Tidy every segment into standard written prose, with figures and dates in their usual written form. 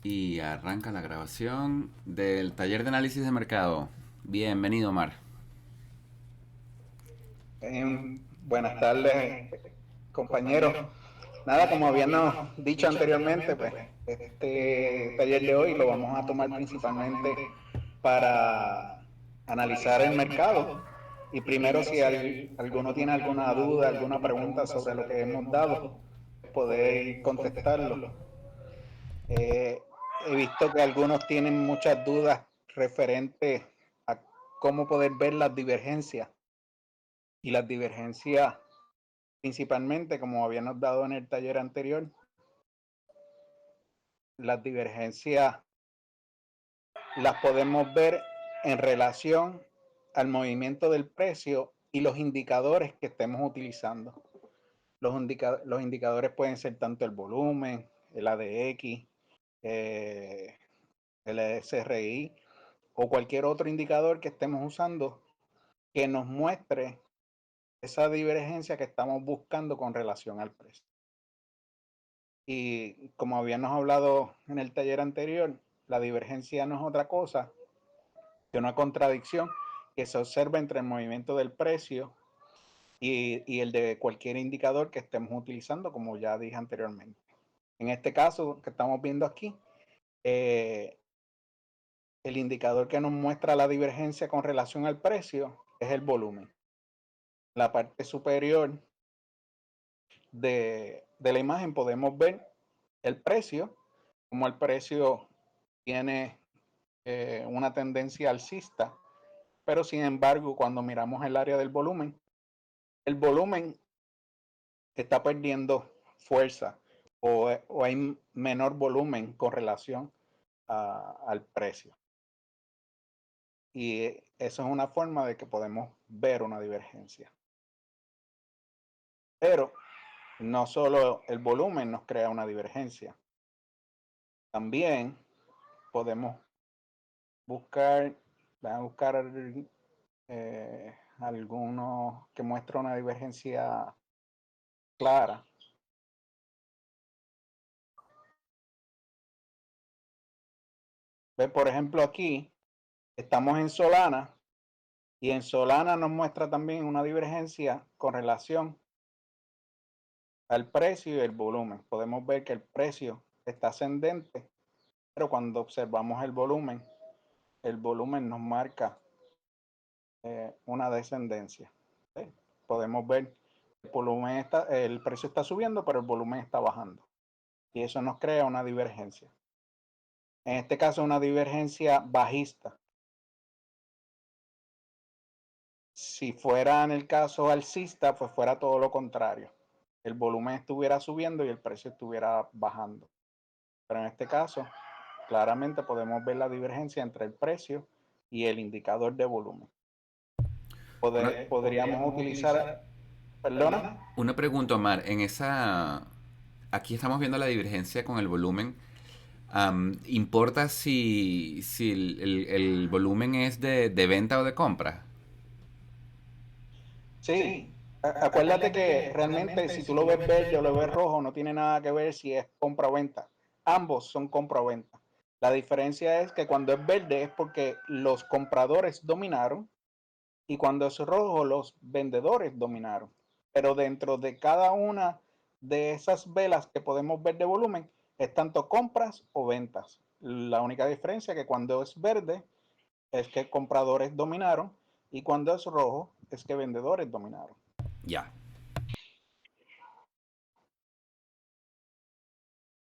Y arranca la grabación del taller de análisis de mercado. Bienvenido, Omar. Buenas tardes, compañeros. Nada, como habíamos dicho anteriormente, pues este taller de hoy lo vamos a tomar principalmente para analizar el mercado. Y primero, si alguno tiene alguna duda, alguna pregunta sobre lo que hemos dado, podéis contestarlo. Eh, He visto que algunos tienen muchas dudas referentes a cómo poder ver las divergencias. Y las divergencias, principalmente, como habíamos dado en el taller anterior, las divergencias las podemos ver en relación al movimiento del precio y los indicadores que estemos utilizando. Los indicadores pueden ser tanto el volumen, el ADX, eh, el SRI o cualquier otro indicador que estemos usando que nos muestre esa divergencia que estamos buscando con relación al precio. Y como habíamos hablado en el taller anterior, la divergencia no es otra cosa que una contradicción que se observa entre el movimiento del precio y el de cualquier indicador que estemos utilizando, como ya dije anteriormente. En este caso que estamos viendo aquí, eh, el indicador que nos muestra la divergencia con relación al precio es el volumen. La parte superior de la imagen podemos ver el precio, como el precio tiene una tendencia alcista, pero sin embargo, cuando miramos el área del volumen, el volumen está perdiendo fuerza o hay menor volumen con relación al precio. Y eso es una forma de que podemos ver una divergencia. Pero no solo el volumen nos crea una divergencia, también podemos buscar, buscar algunos que muestran una divergencia clara. Ve, por ejemplo, aquí estamos en Solana y en Solana nos muestra también una divergencia con relación al precio y el volumen. Podemos ver que el precio está ascendente, pero cuando observamos el volumen nos marca una descendencia. ¿Sí? Podemos ver el precio está subiendo, pero el volumen está bajando. Y eso nos crea una divergencia. En este caso, una divergencia bajista. Si fuera en el caso alcista, pues fuera todo lo contrario. El volumen estuviera subiendo y el precio estuviera bajando. Pero en este caso, claramente podemos ver la divergencia entre el precio y el indicador de volumen. Una, Podríamos utilizar, perdona. una pregunta, Omar. En esa. Aquí estamos viendo la divergencia con el volumen. ¿Importa si el volumen es de venta o de compra? Sí, acuérdate que realmente si tú lo ves verde o lo ves rojo, no tiene nada que ver si es compra o venta. Ambos son compra o venta. La diferencia es que cuando es verde es porque los compradores dominaron y cuando es rojo los vendedores dominaron. Pero dentro de cada una de esas velas que podemos ver de volumen es tanto compras o ventas. La única diferencia es que cuando es verde es que compradores dominaron y cuando es rojo es que vendedores dominaron. Ya.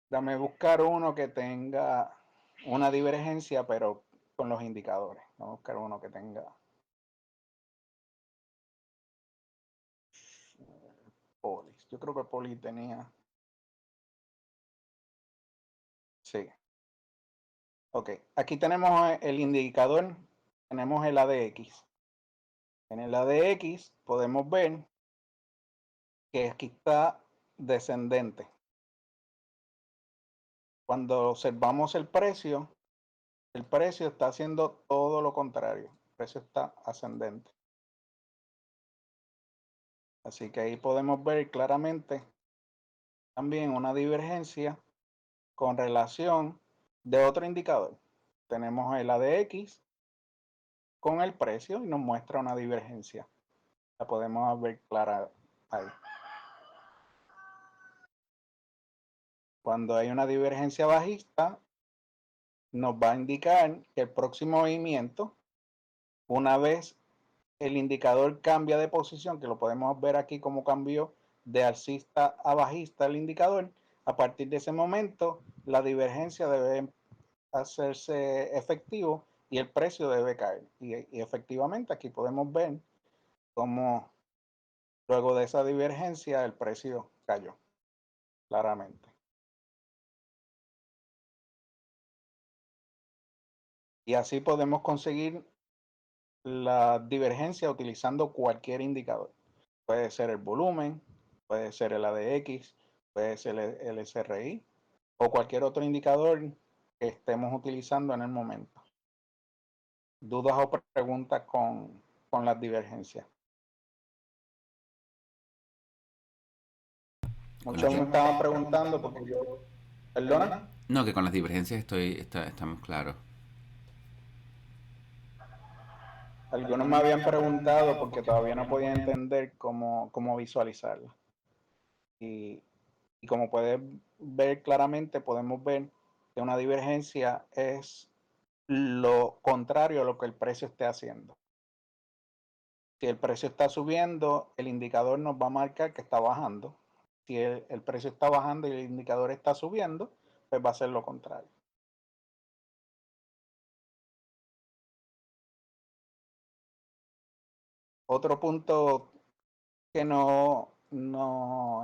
Dame buscar uno que tenga una divergencia, pero con los indicadores. Vamos a buscar uno que tenga polis. Yo creo que poli tenía. Sí. Ok. Aquí tenemos el indicador. Tenemos el ADX. En el ADX podemos ver que aquí está descendente. Cuando observamos el precio está haciendo todo lo contrario. El precio está ascendente. Así que ahí podemos ver claramente también una divergencia con relación de otro indicador. Tenemos el ADX con el precio y nos muestra una divergencia. La podemos ver clara ahí. Cuando hay una divergencia bajista, nos va a indicar que el próximo movimiento, una vez el indicador cambia de posición, que lo podemos ver aquí como cambió de alcista a bajista el indicador, a partir de ese momento la divergencia debe hacerse efectivo y el precio debe caer. Y efectivamente aquí podemos ver cómo luego de esa divergencia el precio cayó claramente. Y así podemos conseguir la divergencia utilizando cualquier indicador. Puede ser el volumen, puede ser el ADX, puede ser el SRI o cualquier otro indicador que estemos utilizando en el momento. ¿Dudas o preguntas con las divergencias? Muchos me estaban preguntando porque yo... ¿Perdona? No, que con las divergencias estamos claros. Algunos me habían preguntado porque todavía no podía entender cómo visualizarla. Y como puedes ver claramente, podemos ver que una divergencia es lo contrario a lo que el precio esté haciendo. Si el precio está subiendo, el indicador nos va a marcar que está bajando. Si el precio está bajando y el indicador está subiendo, pues va a ser lo contrario. Otro punto que no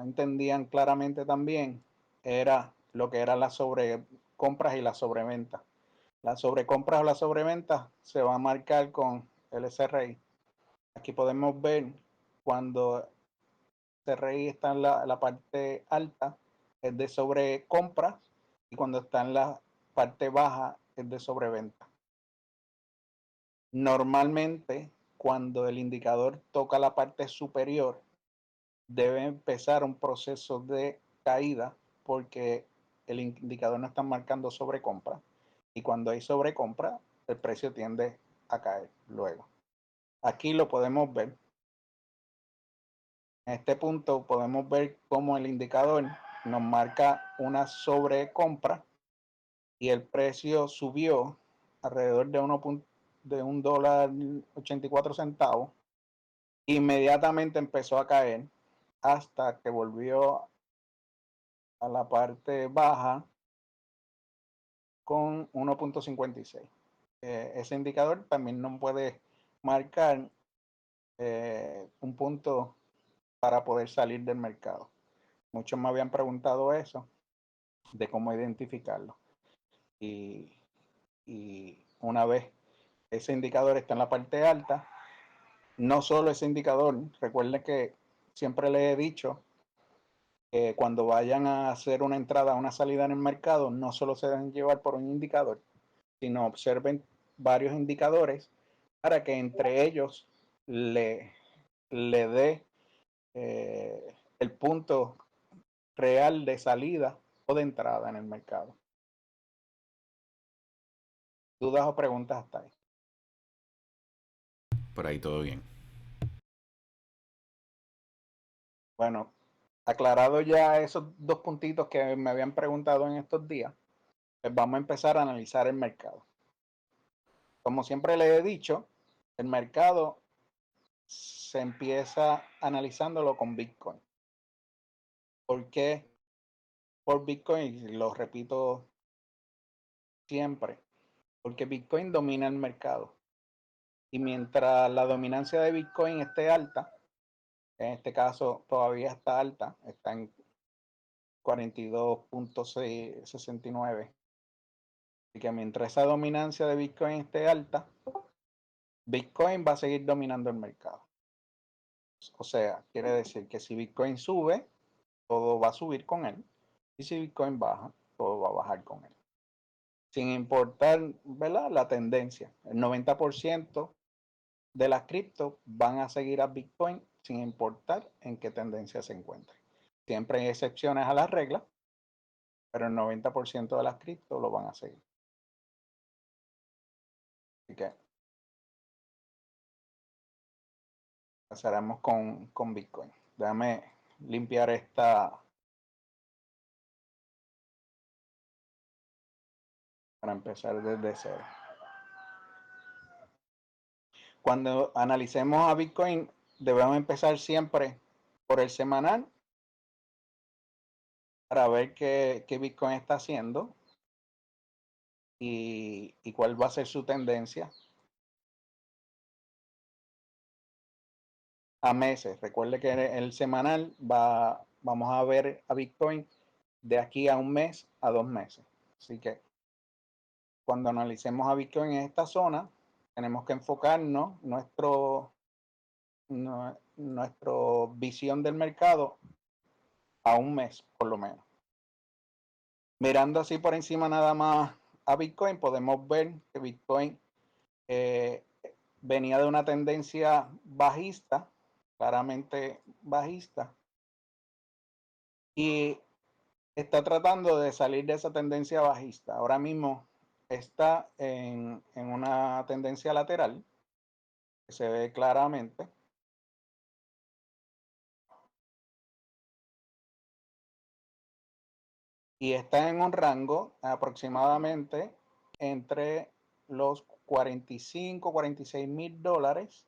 entendían claramente también era lo que eran las sobrecompras y las sobreventas. Las sobrecompras o las sobreventas se va a marcar con el SRI. Aquí podemos ver cuando SRI está en la parte alta es de sobrecompra y cuando está en la parte baja es de sobreventa. Normalmente cuando el indicador toca la parte superior debe empezar un proceso de caída porque el indicador no está marcando sobrecompra y cuando hay sobrecompra el precio tiende a caer luego. Aquí lo podemos ver. En este punto podemos ver cómo el indicador nos marca una sobrecompra y el precio subió alrededor de $1.84. Inmediatamente empezó a caer hasta que volvió a la parte baja con 1.56. Ese indicador también nos puede marcar un punto para poder salir del mercado. Muchos me habían preguntado eso, de cómo identificarlo. Y una vez ese indicador está en la parte alta, no solo ese indicador, recuerden que siempre les he dicho que cuando vayan a hacer una entrada o una salida en el mercado, no solo se deben llevar por un indicador, sino observen varios indicadores para que entre ellos le dé el punto real de salida o de entrada en el mercado. ¿Dudas o preguntas hasta ahí? Por ahí todo bien. Bueno, aclarado ya esos dos puntitos que me habían preguntado en estos días, pues vamos a empezar a analizar el mercado. Como siempre les he dicho, el mercado se empieza analizándolo con Bitcoin. ¿Por qué por Bitcoin? Lo repito siempre, porque Bitcoin domina el mercado. Y mientras la dominancia de Bitcoin esté alta, en este caso todavía está alta, está en 42.69. Y que mientras esa dominancia de Bitcoin esté alta, Bitcoin va a seguir dominando el mercado. O sea, quiere decir que si Bitcoin sube, todo va a subir con él. Y si Bitcoin baja, todo va a bajar con él. Sin importar, ¿verdad?, la tendencia. El 90% de las cripto van a seguir a Bitcoin sin importar en qué tendencia se encuentre. Siempre hay excepciones a la regla, pero el 90% de las cripto lo van a seguir. Así que pasaremos con Bitcoin. Déjame limpiar esta para empezar desde cero. Cuando analicemos a Bitcoin, debemos empezar siempre por el semanal para ver qué Bitcoin está haciendo y cuál va a ser su tendencia a meses. Recuerde que el semanal vamos a ver a Bitcoin de aquí a un mes a 2 meses. Así que cuando analicemos a Bitcoin en esta zona, tenemos que enfocarnos nuestra visión del mercado a un mes, por lo menos. Mirando así por encima nada más a Bitcoin, podemos ver que Bitcoin venía de una tendencia bajista, claramente bajista, y está tratando de salir de esa tendencia bajista. Ahora mismo está en una tendencia lateral, que se ve claramente. Y está en un rango aproximadamente entre los 45, 46 mil dólares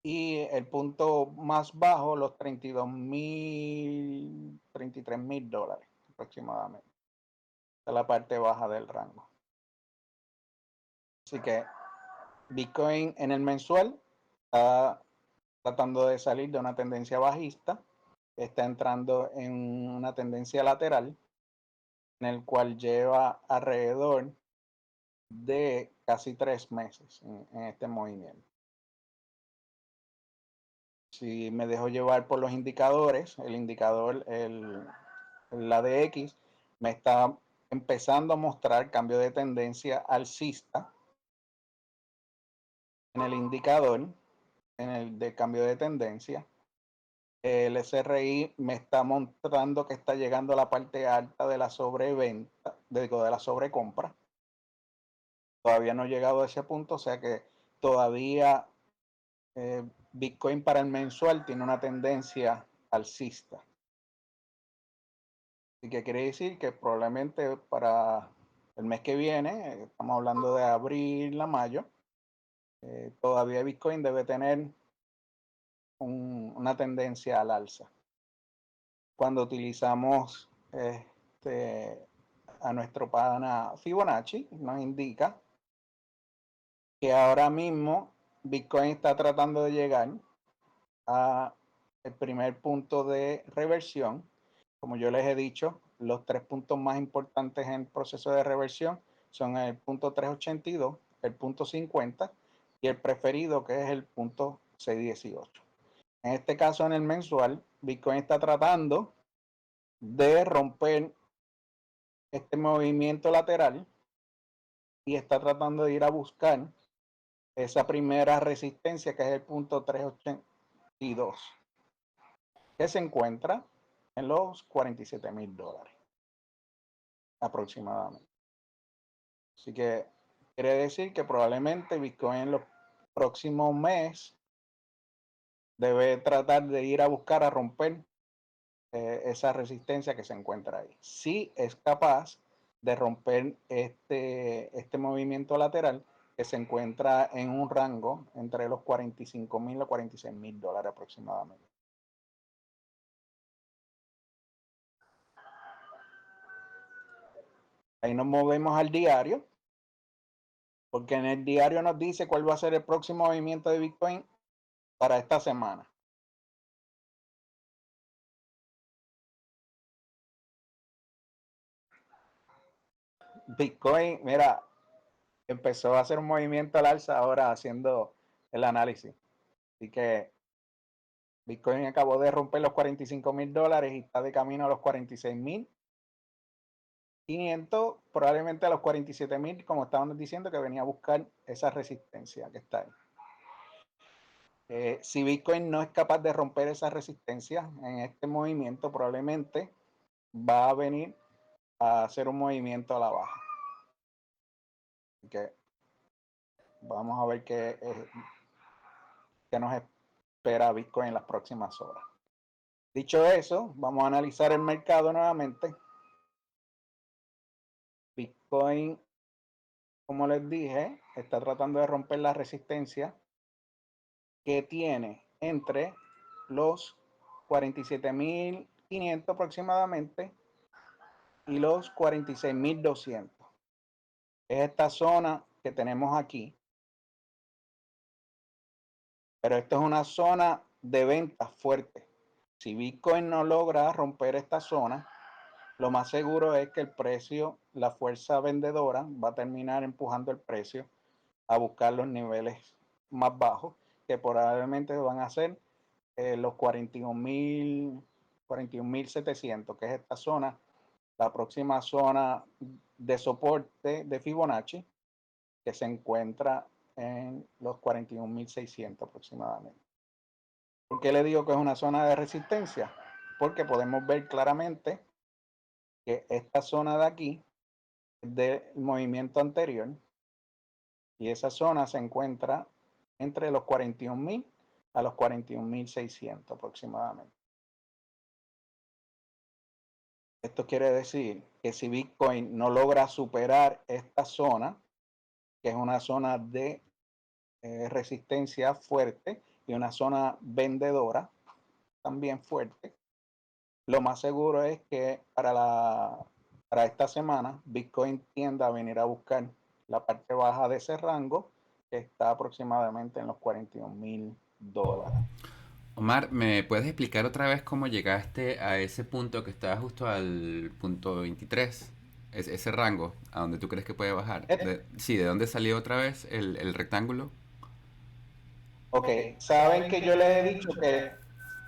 y el punto más bajo, los 32 mil, 33 mil dólares aproximadamente. Esta es la parte baja del rango. Así que Bitcoin en el mensual está tratando de salir de una tendencia bajista, está entrando en una tendencia lateral, en el cual lleva alrededor de casi 3 meses en este movimiento. Si me dejo llevar por los indicadores, el indicador, la ADX, me está empezando a mostrar cambio de tendencia alcista en el indicador, en el de cambio de tendencia. El SRI me está mostrando que está llegando a la parte alta de la sobreventa, de la sobrecompra. Todavía no he llegado a ese punto, o sea que todavía Bitcoin para el mensual tiene una tendencia alcista. Así que quiere decir que probablemente para el mes que viene, estamos hablando de abril a mayo, todavía Bitcoin debe tener una tendencia al alza. Cuando utilizamos a nuestro pana Fibonacci, nos indica que ahora mismo Bitcoin está tratando de llegar a el primer punto de reversión. Como yo les he dicho, los 3 puntos más importantes en el proceso de reversión son el punto 382, el punto 50 y el preferido que es el punto 618. En este caso, en el mensual, Bitcoin está tratando de romper este movimiento lateral y está tratando de ir a buscar esa primera resistencia que es el punto 382, que se encuentra en los 47 mil dólares aproximadamente. Así que quiere decir que probablemente Bitcoin en los próximos meses debe tratar de ir a buscar a romper esa resistencia que se encuentra ahí. Si es capaz de romper este movimiento lateral que se encuentra en un rango entre los 45 mil a 46 mil dólares aproximadamente. Ahí nos movemos al diario, porque en el diario nos dice cuál va a ser el próximo movimiento de Bitcoin para esta semana. Bitcoin, mira, empezó a hacer un movimiento al alza ahora haciendo el análisis. Así que Bitcoin acabó de romper los 45 mil dólares y está de camino a los 46 mil 500, probablemente a los 47 mil, como estábamos diciendo, que venía a buscar esa resistencia que está ahí. Si Bitcoin no es capaz de romper esa resistencia en este movimiento, probablemente va a venir a hacer un movimiento a la baja. Okay. Vamos a ver qué nos espera Bitcoin en las próximas horas. Dicho eso, vamos a analizar el mercado nuevamente. Bitcoin, como les dije, está tratando de romper la resistencia que tiene entre los 47.500 aproximadamente y los 46.200. Es esta zona que tenemos aquí, pero esto es una zona de venta fuerte. Si Bitcoin no logra romper esta zona, lo más seguro es que el precio, la fuerza vendedora va a terminar empujando el precio a buscar los niveles más bajos, que probablemente van a ser los 41.700, que es esta zona, la próxima zona de soporte de Fibonacci, que se encuentra en los 41.600 aproximadamente. ¿Por qué le digo que es una zona de resistencia? Porque podemos ver claramente que esta zona de aquí es del movimiento anterior y esa zona se encuentra entre los 41.000 a los 41.600 aproximadamente. Esto quiere decir que si Bitcoin no logra superar esta zona, que es una zona de resistencia fuerte y una zona vendedora también fuerte, lo más seguro es que para esta semana Bitcoin tienda a venir a buscar la parte baja de ese rango, que está aproximadamente en los $41.000. Omar, ¿me puedes explicar otra vez cómo llegaste a ese punto que está justo al punto 23? Ese rango, a donde tú crees que puede bajar. Sí, ¿de dónde salió otra vez el rectángulo? Ok, saben que yo les he dicho que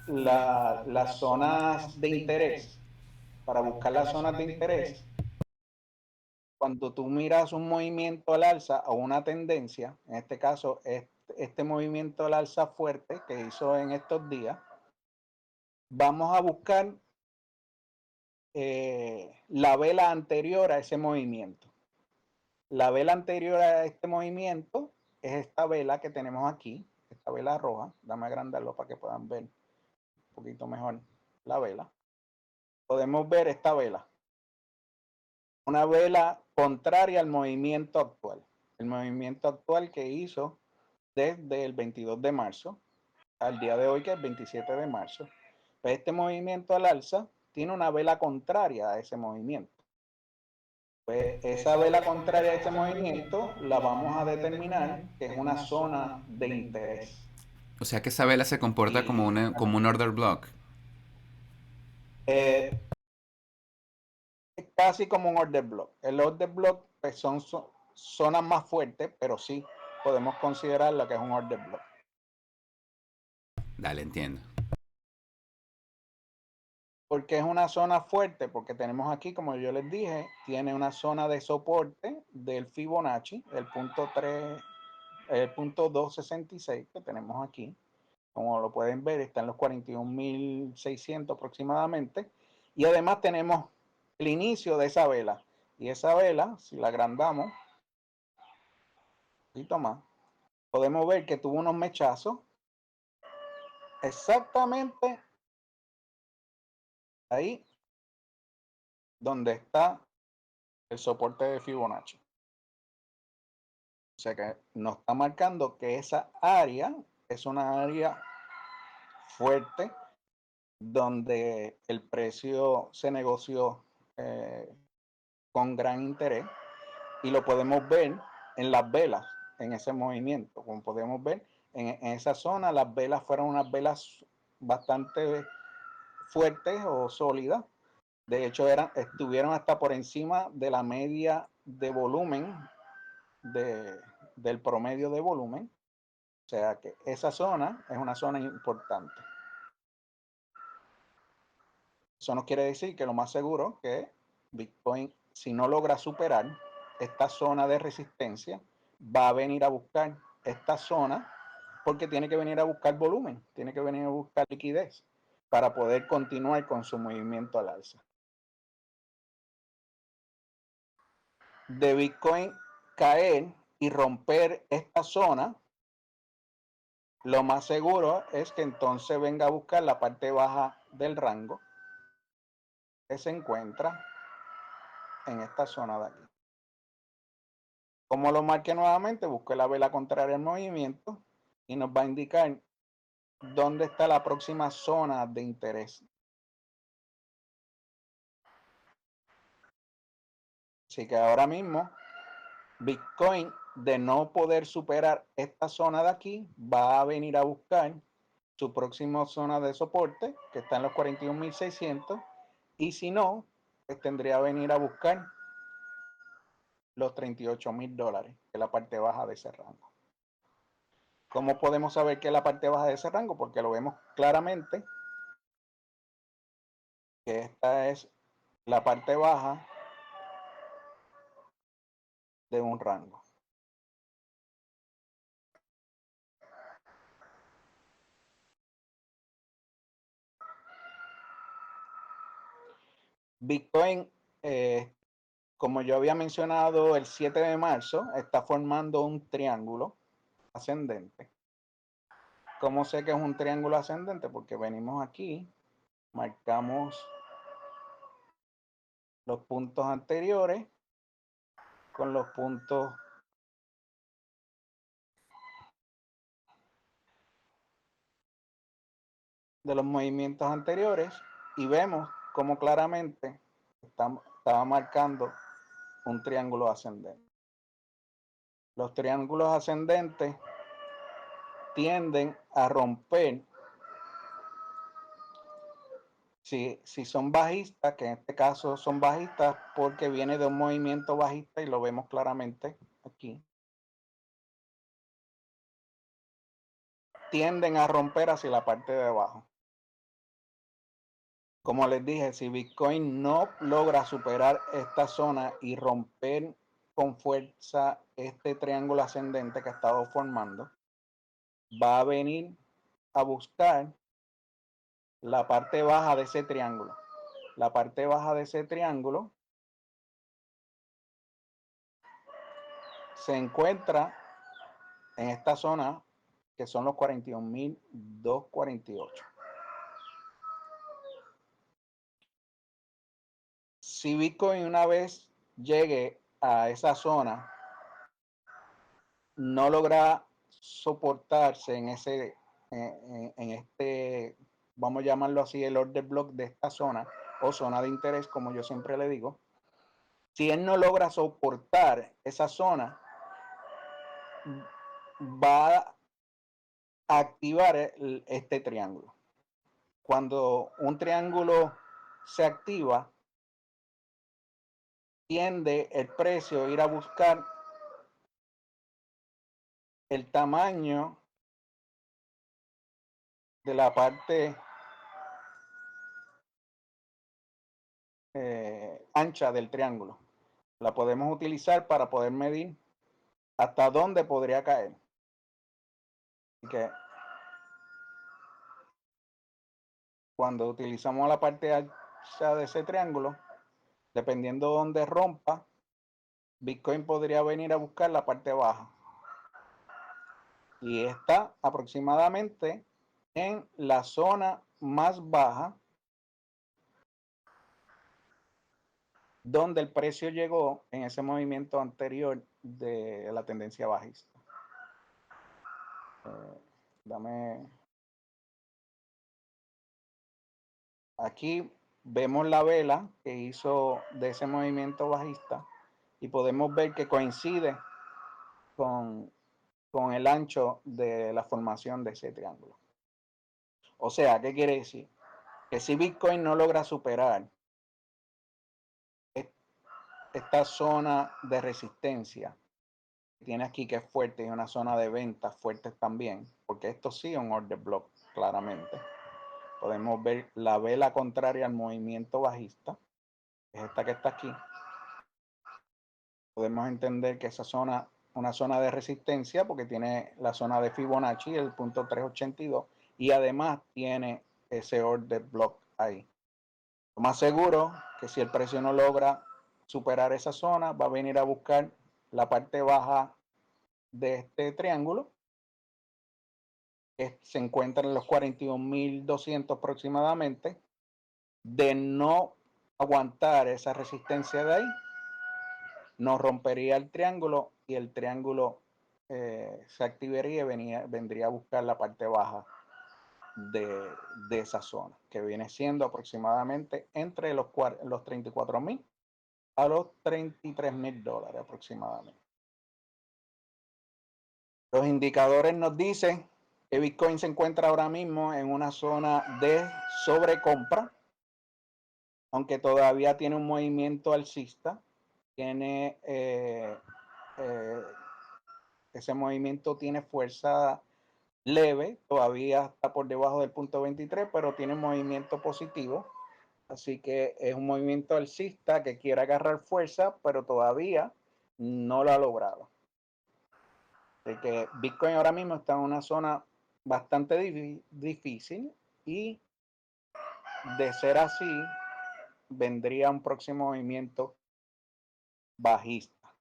las zonas de interés, para buscar las zonas de interés, cuando tú miras un movimiento al alza o una tendencia, en este caso este movimiento al alza fuerte que hizo en estos días, vamos a buscar la vela anterior a ese movimiento. La vela anterior a este movimiento es esta vela que tenemos aquí, esta vela roja. Dame agrandarlo para que puedan ver un poquito mejor la vela. Podemos ver esta vela, una vela contraria al movimiento actual. El movimiento actual que hizo desde el 22 de marzo al día de hoy, que es el 27 de marzo. Este movimiento al alza tiene una vela contraria a ese movimiento. Pues esa vela contraria a ese movimiento la vamos a determinar que es una zona de interés. O sea que esa vela se comporta como, Y como un order block. eh, es casi como un order block. El order block pues, son zonas más fuertes, pero sí podemos considerarla que es un order block. Dale, entiendo. Porque es una zona fuerte, porque tenemos aquí, como yo les dije, tiene una zona de soporte del Fibonacci, el punto 3, el punto 266 que tenemos aquí. Como lo pueden ver, está en los 41.600 aproximadamente. Y además tenemos el inicio de esa vela. Y esa vela, si la agrandamos un poquito más, podemos ver que tuvo unos mechazos exactamente ahí donde está el soporte de Fibonacci. O sea que nos está marcando que esa área es una área fuerte donde el precio se negoció con gran interés y lo podemos ver en las velas, en ese movimiento. Como podemos ver, en esa zona las velas fueron unas velas bastante fuertes o sólidas. De hecho, estuvieron hasta por encima de la media de volumen del promedio de volumen. O sea que esa zona es una zona importante. Eso no quiere decir que lo más seguro que Bitcoin, si no logra superar esta zona de resistencia, va a venir a buscar esta zona porque tiene que venir a buscar volumen, tiene que venir a buscar liquidez para poder continuar con su movimiento al alza. De Bitcoin caer y romper esta zona, lo más seguro es que entonces venga a buscar la parte baja del rango que se encuentra en esta zona de aquí. Como lo marque nuevamente, busque la vela contraria al movimiento y nos va a indicar dónde está la próxima zona de interés. Así que ahora mismo Bitcoin, de no poder superar esta zona de aquí, va a venir a buscar su próxima zona de soporte, que está en los 41.600, y si no, pues tendría que venir a buscar los $38.000, que es la parte baja de ese rango. ¿Cómo podemos saber que es la parte baja de ese rango? Porque lo vemos claramente que esta es la parte baja de un rango. Bitcoin, como yo había mencionado, el 7 de marzo está formando un triángulo ascendente. ¿Cómo sé que es un triángulo ascendente? Porque venimos aquí, marcamos los puntos anteriores con los puntos de los movimientos anteriores y vemos cómo claramente estaba marcando un triángulo ascendente. Los triángulos ascendentes tienden a romper si son bajistas, que en este caso son bajistas porque viene de un movimiento bajista y lo vemos claramente aquí. Tienden a romper hacia la parte de abajo. Como les dije, si Bitcoin no logra superar esta zona y romper con fuerza este triángulo ascendente que ha estado formando, va a venir a buscar la parte baja de ese triángulo. La parte baja de ese triángulo se encuentra en esta zona que son los 41.248. Si Bitcoin una vez llegue a esa zona, no logra soportarse en este, vamos a llamarlo así, el order block de esta zona o zona de interés, como yo siempre le digo. Si él no logra soportar esa zona, va a activar este triángulo. Cuando un triángulo se activa, tiende el precio a ir a buscar el tamaño de la parte ancha del triángulo. La podemos utilizar para poder medir hasta dónde podría caer. Así que cuando utilizamos la parte ancha de ese triángulo, dependiendo de dónde rompa, Bitcoin podría venir a buscar la parte baja. Y está aproximadamente en la zona más baja donde el precio llegó en ese movimiento anterior de la tendencia bajista. Aquí vemos la vela que hizo de ese movimiento bajista y podemos ver que coincide con el ancho de la formación de ese triángulo. O sea, ¿qué quiere decir? Que si Bitcoin no logra superar esta zona de resistencia que tiene aquí, que es fuerte, y una zona de ventas fuertes también, porque esto sí es un order block, claramente. Podemos ver la vela contraria al movimiento bajista, que es esta que está aquí. Podemos entender que esa zona una zona de resistencia porque tiene la zona de Fibonacci, el punto 382, y además tiene ese order block ahí. Lo más seguro que si el precio no logra superar esa zona, va a venir a buscar la parte baja de este triángulo, que se encuentra en los 41.200 aproximadamente. De no aguantar esa resistencia de ahí, nos rompería el triángulo y el triángulo se activaría y vendría a buscar la parte baja de esa zona, que viene siendo aproximadamente entre los 34.000 a los $33.000 aproximadamente. Los indicadores nos dicen que Bitcoin se encuentra ahora mismo en una zona de sobrecompra, aunque todavía tiene un movimiento alcista, tiene ese movimiento tiene fuerza leve, todavía está por debajo del punto 23, pero tiene movimiento positivo. Así que es un movimiento alcista que quiere agarrar fuerza, pero todavía no lo ha logrado. Así que Bitcoin ahora mismo está en una zona bastante difícil y de ser así, vendría un próximo movimiento bajista.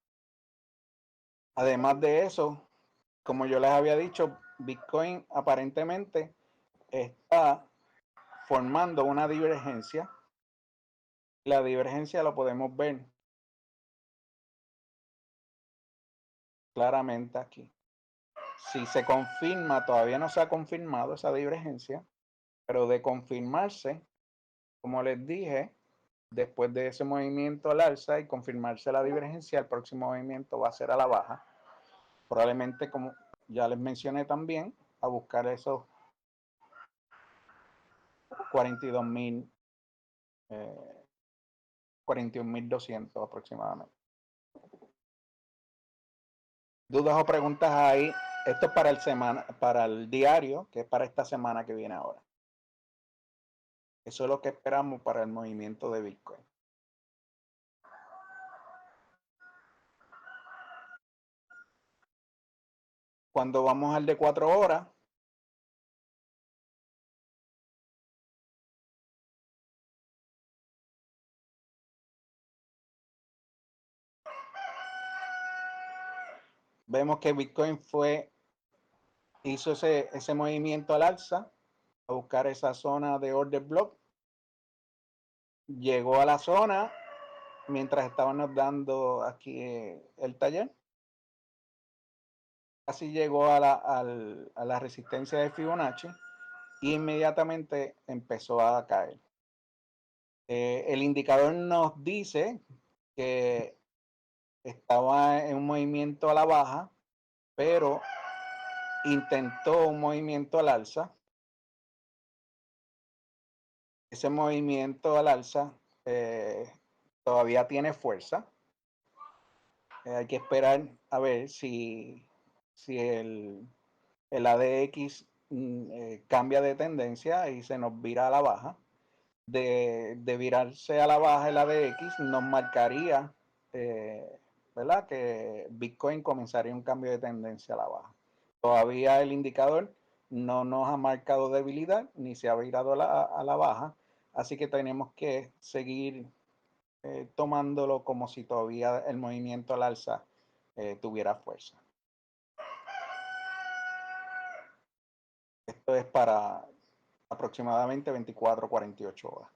Además de eso, como yo les había dicho, Bitcoin aparentemente está formando una divergencia. La divergencia lo podemos ver claramente aquí. Si se confirma, todavía no se ha confirmado esa divergencia, pero de confirmarse, como les dije, después de ese movimiento al alza y confirmarse la divergencia, el próximo movimiento va a ser a la baja. Probablemente, como ya les mencioné también, a buscar esos 42.000, 41.200 aproximadamente. ¿Dudas o preguntas ahí? Esto es para el diario, que es para esta semana que viene ahora. Eso es lo que esperamos para el movimiento de Bitcoin. Cuando vamos al de 4 horas, vemos que Bitcoin hizo ese movimiento al alza, a buscar esa zona de order block. Llegó a la zona mientras estábamos dando aquí el taller. Casi llegó a la resistencia de Fibonacci y inmediatamente empezó a caer. El indicador nos dice que estaba en un movimiento a la baja, pero intentó un movimiento al alza. Ese movimiento al alza todavía tiene fuerza. Hay que esperar a ver si el ADX cambia de tendencia y se nos vira a la baja. De virarse a la baja el ADX nos marcaría, ¿verdad? Que Bitcoin comenzaría un cambio de tendencia a la baja. Todavía el indicador no nos ha marcado debilidad ni se ha virado a la baja, así que tenemos que seguir tomándolo como si todavía el movimiento al alza tuviera fuerza. Esto es para aproximadamente 24 48 horas.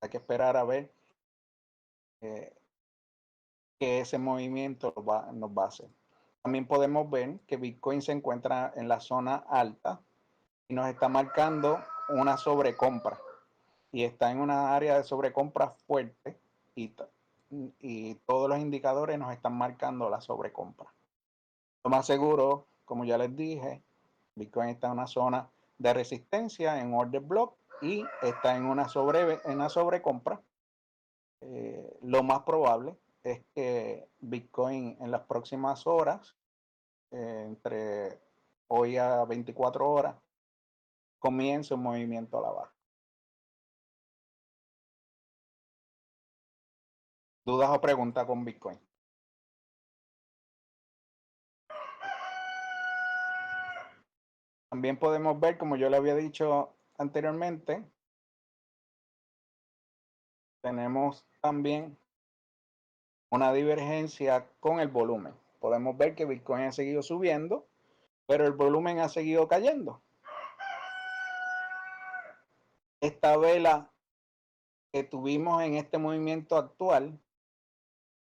Hay que esperar a ver que ese movimiento nos va a hacer. También podemos ver que Bitcoin se encuentra en la zona alta y nos está marcando una sobrecompra y está en una área de sobrecompra fuerte y todos los indicadores nos están marcando la sobrecompra. Lo más seguro, como ya les dije, Bitcoin está en una zona de resistencia en order block y está en una sobrecompra. Lo más probable es que Bitcoin en las próximas horas, entre hoy a 24 horas, comience un movimiento a la baja. ¿Dudas o preguntas con Bitcoin? También podemos ver, como yo le había dicho anteriormente, tenemos también una divergencia con el volumen. Podemos ver que Bitcoin ha seguido subiendo, pero el volumen ha seguido cayendo. Esta vela que tuvimos en este movimiento actual,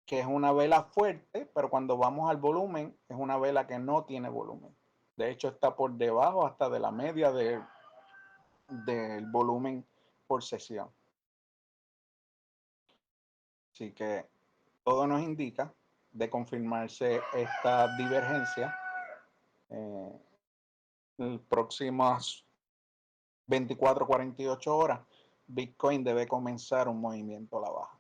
que es una vela fuerte, pero cuando vamos al volumen, es una vela que no tiene volumen. De hecho, está por debajo hasta de la media del volumen por sesión. Así que todo nos indica, de confirmarse esta divergencia, en próximas 24-48 horas, Bitcoin debe comenzar un movimiento a la baja.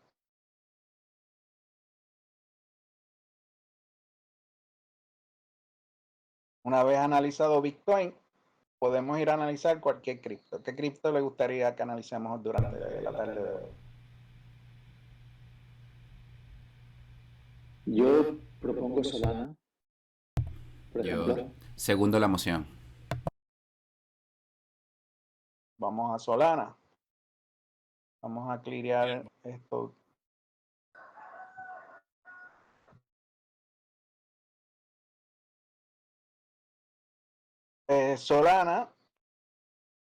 Una vez analizado Bitcoin, podemos ir a analizar cualquier cripto. ¿Qué cripto le gustaría que analicemos durante la tarde de hoy? Yo propongo Solana, por Yo ejemplo. segundo la moción. Vamos a Solana. Vamos a clearear esto. Solana,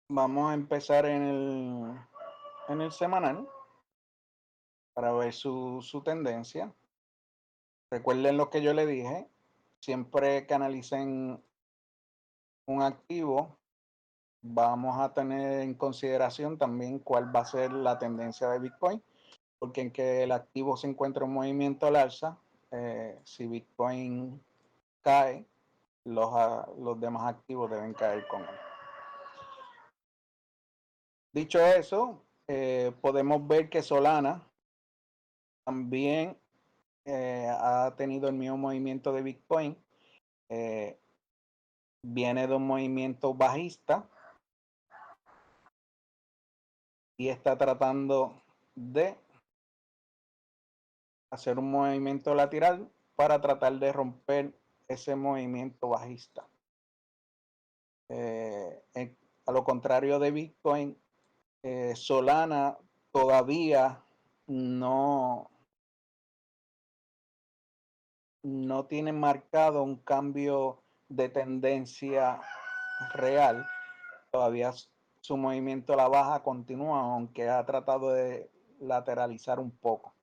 vamos a empezar en el semanal para ver su tendencia. Recuerden lo que yo le dije. Siempre que analicen un activo, vamos a tener en consideración también cuál va a ser la tendencia de Bitcoin, porque en que el activo se encuentra en movimiento al alza, si Bitcoin cae, los demás activos deben caer con él. Dicho eso, podemos ver que Solana también ha tenido el mismo movimiento de Bitcoin. Viene de un movimiento bajista y está tratando de hacer un movimiento lateral para tratar de romper ese movimiento bajista. A lo contrario de Bitcoin, Solana todavía no tiene marcado un cambio de tendencia real. Todavía su movimiento a la baja continúa, aunque ha tratado de lateralizar un poco.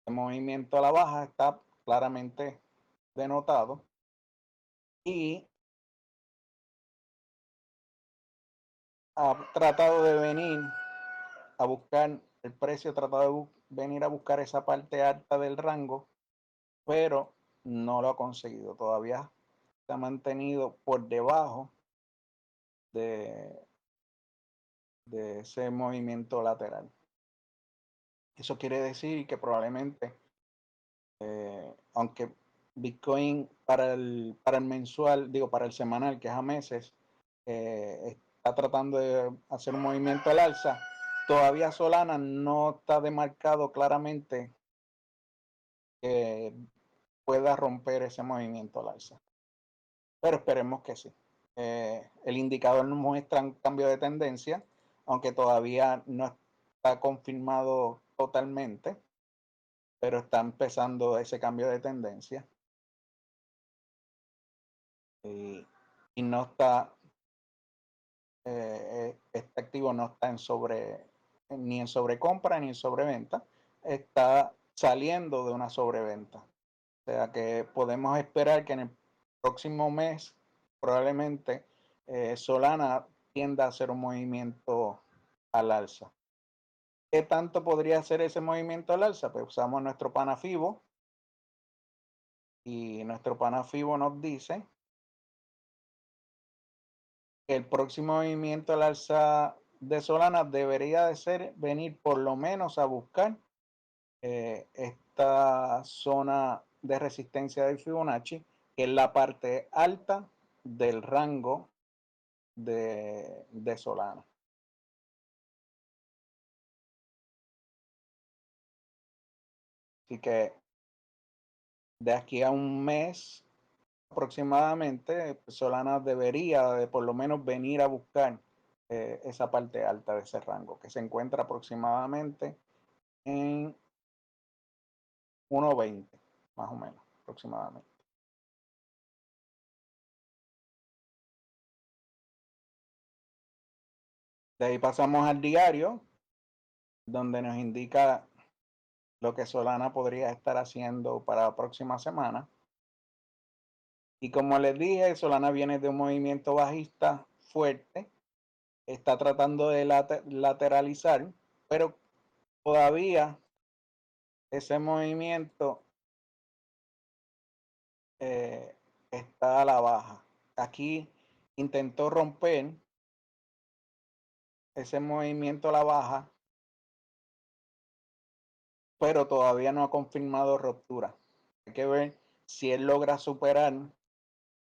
El movimiento a la baja está claramente denotado y ha tratado de venir a buscar el precio, ha tratado de venir a buscar esa parte alta del rango, pero no lo ha conseguido. Todavía se ha mantenido por debajo de ese movimiento lateral. Eso quiere decir que probablemente, aunque Bitcoin para el mensual, digo, para el semanal, que es a meses, está tratando de hacer un movimiento al alza, todavía Solana no está demarcado claramente que pueda romper ese movimiento al alza. Pero esperemos que sí. El indicador nos muestra un cambio de tendencia, aunque todavía no está confirmado totalmente, pero está empezando ese cambio de tendencia. Y no está, este activo no está ni en sobrecompra ni en sobreventa, está saliendo de una sobreventa. O sea que podemos esperar que en el próximo mes probablemente Solana tienda a hacer un movimiento al alza. ¿Qué tanto podría hacer ese movimiento al alza? Pues usamos nuestro pana FIBO y nuestro pana FIBO nos dice que el próximo movimiento al alza de Solana debería de ser venir por lo menos a buscar esta zona de resistencia del Fibonacci, que es la parte alta del rango de Solana. Así que de aquí a un mes aproximadamente Solana debería de por lo menos venir a buscar esa parte alta de ese rango, que se encuentra aproximadamente en 1.20, más o menos, aproximadamente. De ahí pasamos al diario, donde nos indica lo que Solana podría estar haciendo para la próxima semana. Y como les dije, Solana viene de un movimiento bajista fuerte, está tratando de lateralizar, pero todavía ese movimiento está a la baja. Aquí intentó romper ese movimiento a la baja, pero todavía no ha confirmado ruptura. Hay que ver si él logra superar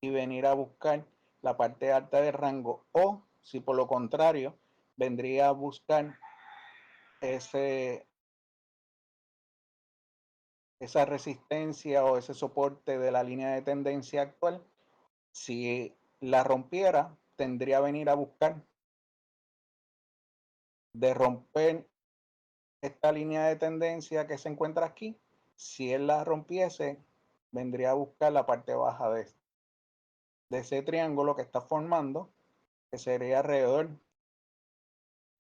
y venir a buscar la parte alta del rango, o si por lo contrario vendría a buscar ese, esa resistencia o ese soporte de la línea de tendencia actual. Si la rompiera, tendría que venir a buscar de romper esta línea de tendencia que se encuentra aquí. Si él la rompiese, vendría a buscar la parte baja de ese triángulo que está formando, que sería alrededor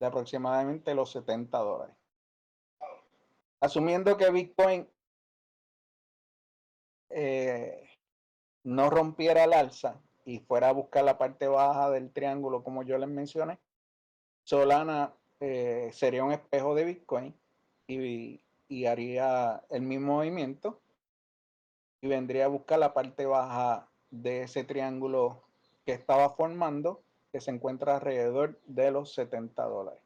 de aproximadamente los $70. Asumiendo que Bitcoin no rompiera el alza y fuera a buscar la parte baja del triángulo, como yo les mencioné, Solana sería un espejo de Bitcoin y haría el mismo movimiento y vendría a buscar la parte baja de ese triángulo que estaba formando, que se encuentra alrededor de los $70.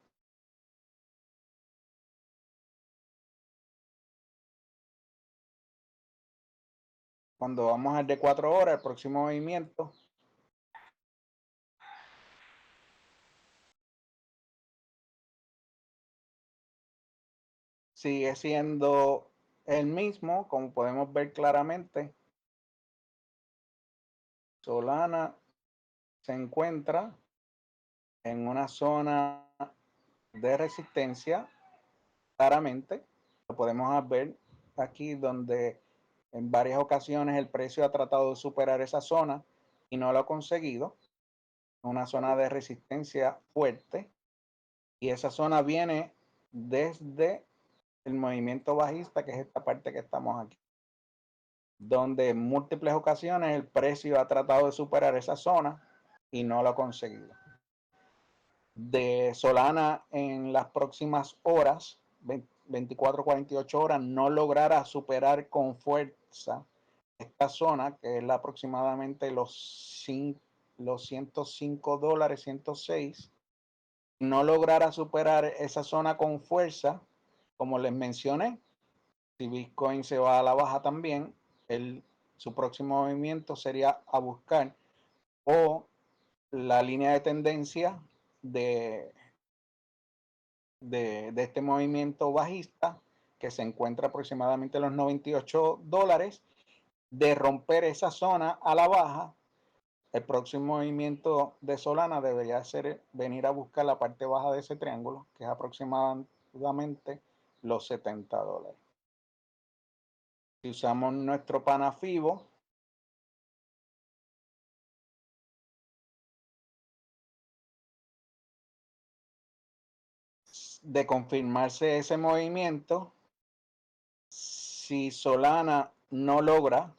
Cuando vamos al de 4 horas, el próximo movimiento sigue siendo el mismo, como podemos ver claramente. Solana se encuentra en una zona de resistencia, claramente. Lo podemos ver aquí, donde en varias ocasiones el precio ha tratado de superar esa zona y no lo ha conseguido. Una zona de resistencia fuerte, y esa zona viene desde el movimiento bajista, que es esta parte que estamos aquí, donde en múltiples ocasiones el precio ha tratado de superar esa zona y no lo ha conseguido. De Solana en las próximas horas, 24, 48 horas, no logrará superar con fuerza esta zona, que es aproximadamente los $105, 106, no logrará superar esa zona con fuerza, como les mencioné, si Bitcoin se va a la baja también, su próximo movimiento sería a buscar o la línea de tendencia de, de este movimiento bajista, que se encuentra aproximadamente en los $98. De romper esa zona a la baja, el próximo movimiento de Solana debería ser venir a buscar la parte baja de ese triángulo, que es aproximadamente los $70. Si usamos nuestro Panafibo, de confirmarse ese movimiento, si Solana no logra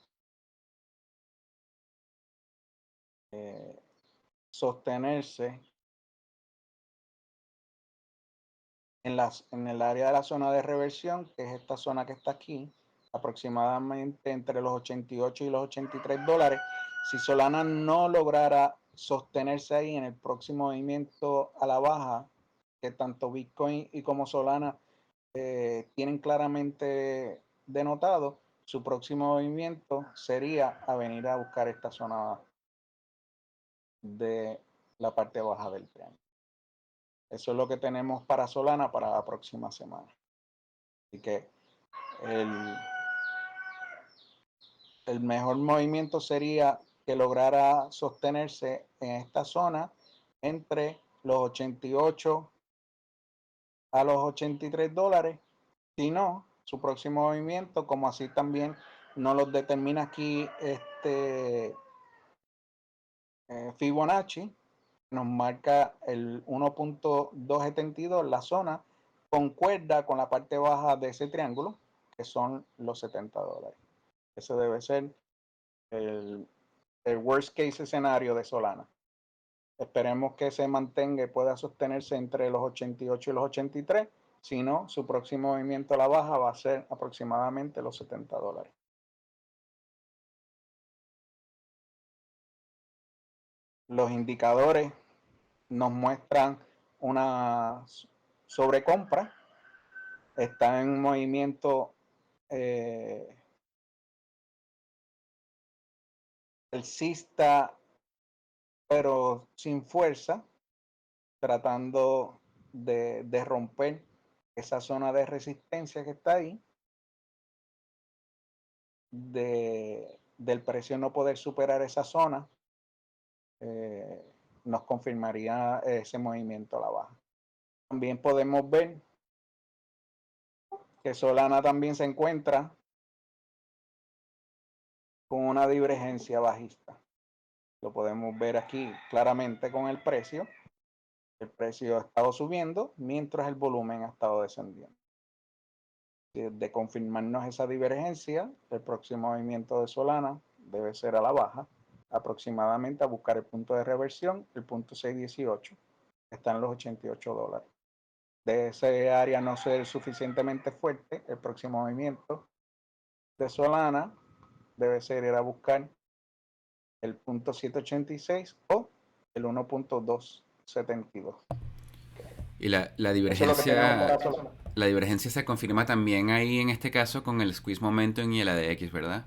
sostenerse en el área de la zona de reversión, que es esta zona que está aquí, aproximadamente entre los $88 y los $83, si Solana no lograra sostenerse ahí en el próximo movimiento a la baja, que tanto Bitcoin y como Solana tienen claramente denotado, su próximo movimiento sería a venir a buscar esta zona de la parte baja del triángulo. Eso es lo que tenemos para Solana para la próxima semana. Así que el mejor movimiento sería que lograra sostenerse en esta zona entre los 88 a los $83. Si no, su próximo movimiento, como así también no lo determina aquí Fibonacci, nos marca el 1.272, la zona concuerda con la parte baja de ese triángulo, que son los $70. Ese debe ser el worst case escenario de Solana. Esperemos que se mantenga y pueda sostenerse entre los 88 y los 83. Si no, su próximo movimiento a la baja va a ser aproximadamente los $70. Los indicadores nos muestran una sobrecompra. Está en movimiento alcista, pero sin fuerza, tratando de romper esa zona de resistencia que está ahí, del precio no poder superar esa zona, nos confirmaría ese movimiento a la baja. También podemos ver que Solana también se encuentra con una divergencia bajista. Lo podemos ver aquí claramente con el precio. El precio ha estado subiendo mientras el volumen ha estado descendiendo. De confirmarnos esa divergencia, el próximo movimiento de Solana debe ser a la baja, aproximadamente a buscar el punto de reversión, el punto 618, que está en los $88. De ese área no ser suficientemente fuerte, el próximo movimiento de Solana debe ser ir a buscar el punto 786 o el 1.272. Y la Eso es lo que tenemos divergencia, para Solana. la divergencia se confirma también ahí en este caso con el squeeze momentum y el ADX, ¿verdad?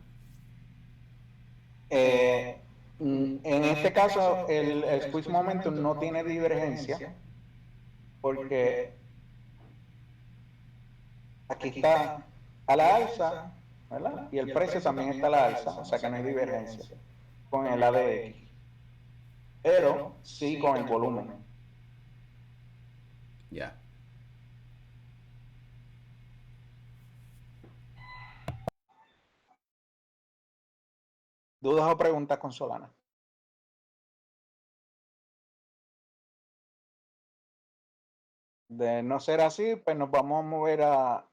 En este caso, el squeeze momentum no tiene divergencia porque aquí está a la alza, ¿verdad? Y el precio también está a la alza, o sea que no hay divergencia con el ADX, pero sí con el volumen. Ya. ¿Dudas o preguntas con Solana? De no ser así, pues nos vamos a mover a...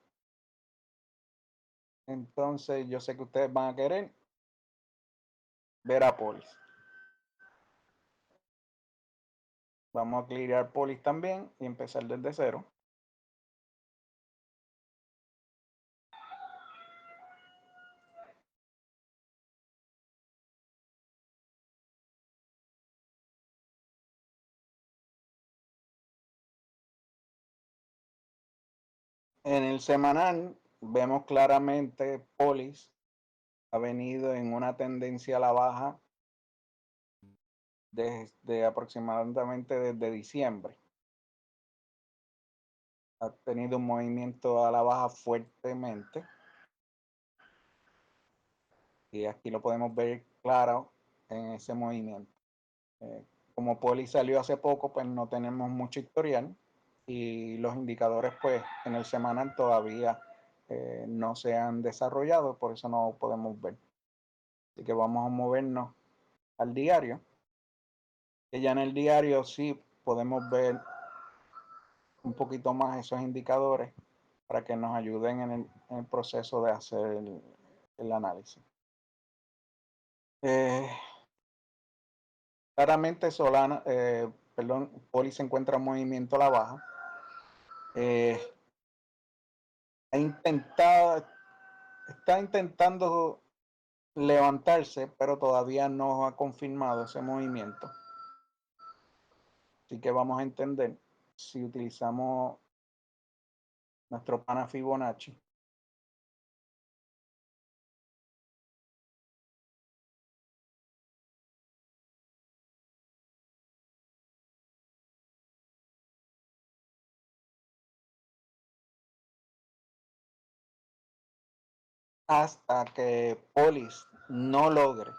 Entonces yo sé que ustedes van a querer ver a Polis. Vamos a clearar Polis también y empezar desde cero. En el semanal vemos claramente Polis ha venido en una tendencia a la baja desde aproximadamente desde diciembre. Ha tenido un movimiento a la baja fuertemente. Y aquí lo podemos ver claro en ese movimiento. Como Poli salió hace poco, pues no tenemos mucho historial y los indicadores pues en el semanal todavía no se han desarrollado, por eso no podemos ver. Así que vamos a movernos al diario, que ya en el diario sí podemos ver un poquito más esos indicadores para que nos ayuden en el proceso de hacer el análisis. Claramente Solana, Poli se encuentra en movimiento a la baja. Está intentando levantarse, pero todavía no ha confirmado ese movimiento. Así que vamos a entender si utilizamos nuestro pana Fibonacci. Hasta que Polis no logre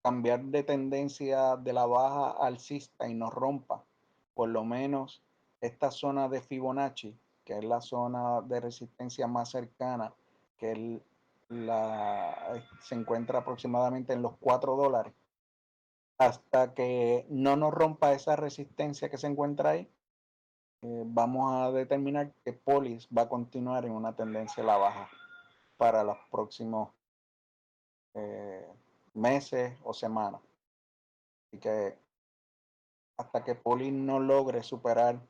cambiar de tendencia de la baja alcista y nos rompa por lo menos esta zona de Fibonacci, que es la zona de resistencia más cercana, que se encuentra aproximadamente en los $4, hasta que no nos rompa esa resistencia que se encuentra ahí, vamos a determinar que Polis va a continuar en una tendencia a la baja para los próximos meses o semanas. Así que hasta que Polis no logre superar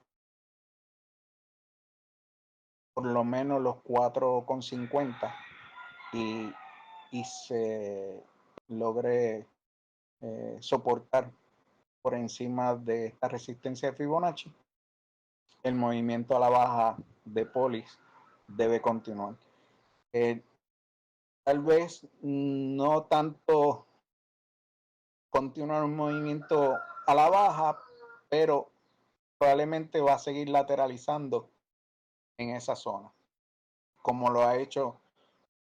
por lo menos los 4,50 y, y se logre soportar por encima de esta resistencia de Fibonacci, el movimiento a la baja de Polis debe continuar. Tal vez no tanto continuar un movimiento a la baja, pero probablemente va a seguir lateralizando en esa zona, como lo ha hecho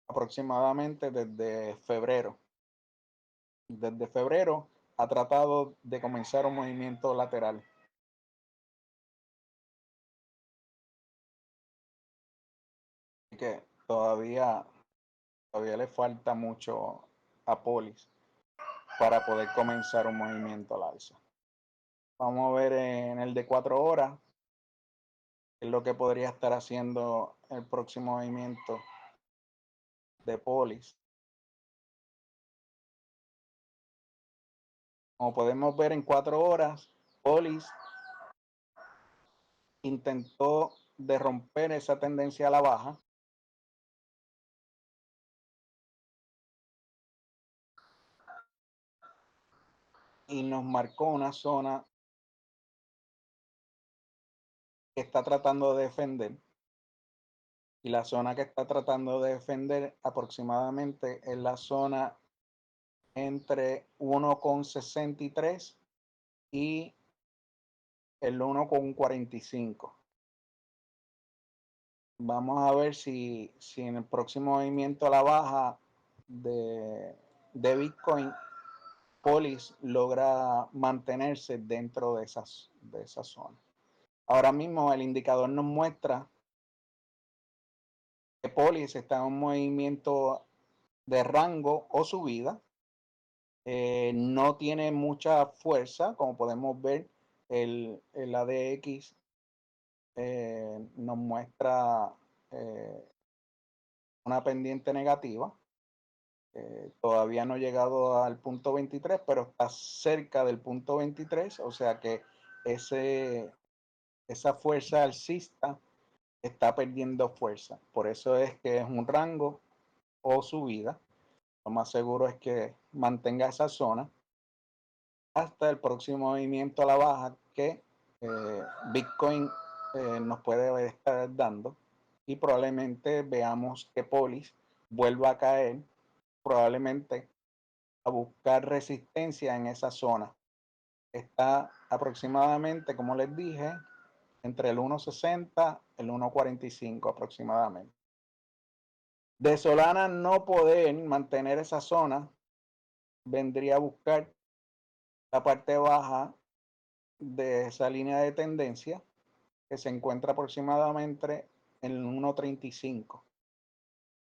aproximadamente desde febrero. Desde febrero ha tratado de comenzar un movimiento lateral. Así que todavía le falta mucho a Polis para poder comenzar un movimiento al alza. Vamos a ver en el de 4 horas qué es lo que podría estar haciendo el próximo movimiento de Polis. Como podemos ver en 4 horas, Polis intentó de romper esa tendencia a la baja y nos marcó una zona que está tratando de defender. Y la zona que está tratando de defender aproximadamente es la zona entre 1,63 y el 1,45. Vamos a ver si en el próximo movimiento a la baja de Bitcoin, Polis logra mantenerse dentro de esa zona. Ahora mismo el indicador nos muestra que Polis está en un movimiento de rango o subida. No tiene mucha fuerza, como podemos ver, el ADX nos muestra una pendiente negativa. Todavía no ha llegado al punto 23, pero está cerca del punto 23, o sea que esa fuerza alcista está perdiendo fuerza. Por eso es que es un rango o subida. Lo más seguro es que mantenga esa zona hasta el próximo movimiento a la baja que Bitcoin nos puede estar dando, y probablemente veamos que Polis vuelva a caer, probablemente a buscar resistencia en esa zona. Está aproximadamente, como les dije, entre el 1,60 y el 1,45 aproximadamente. De Solana no poder mantener esa zona, vendría a buscar la parte baja de esa línea de tendencia que se encuentra aproximadamente en el 1,35.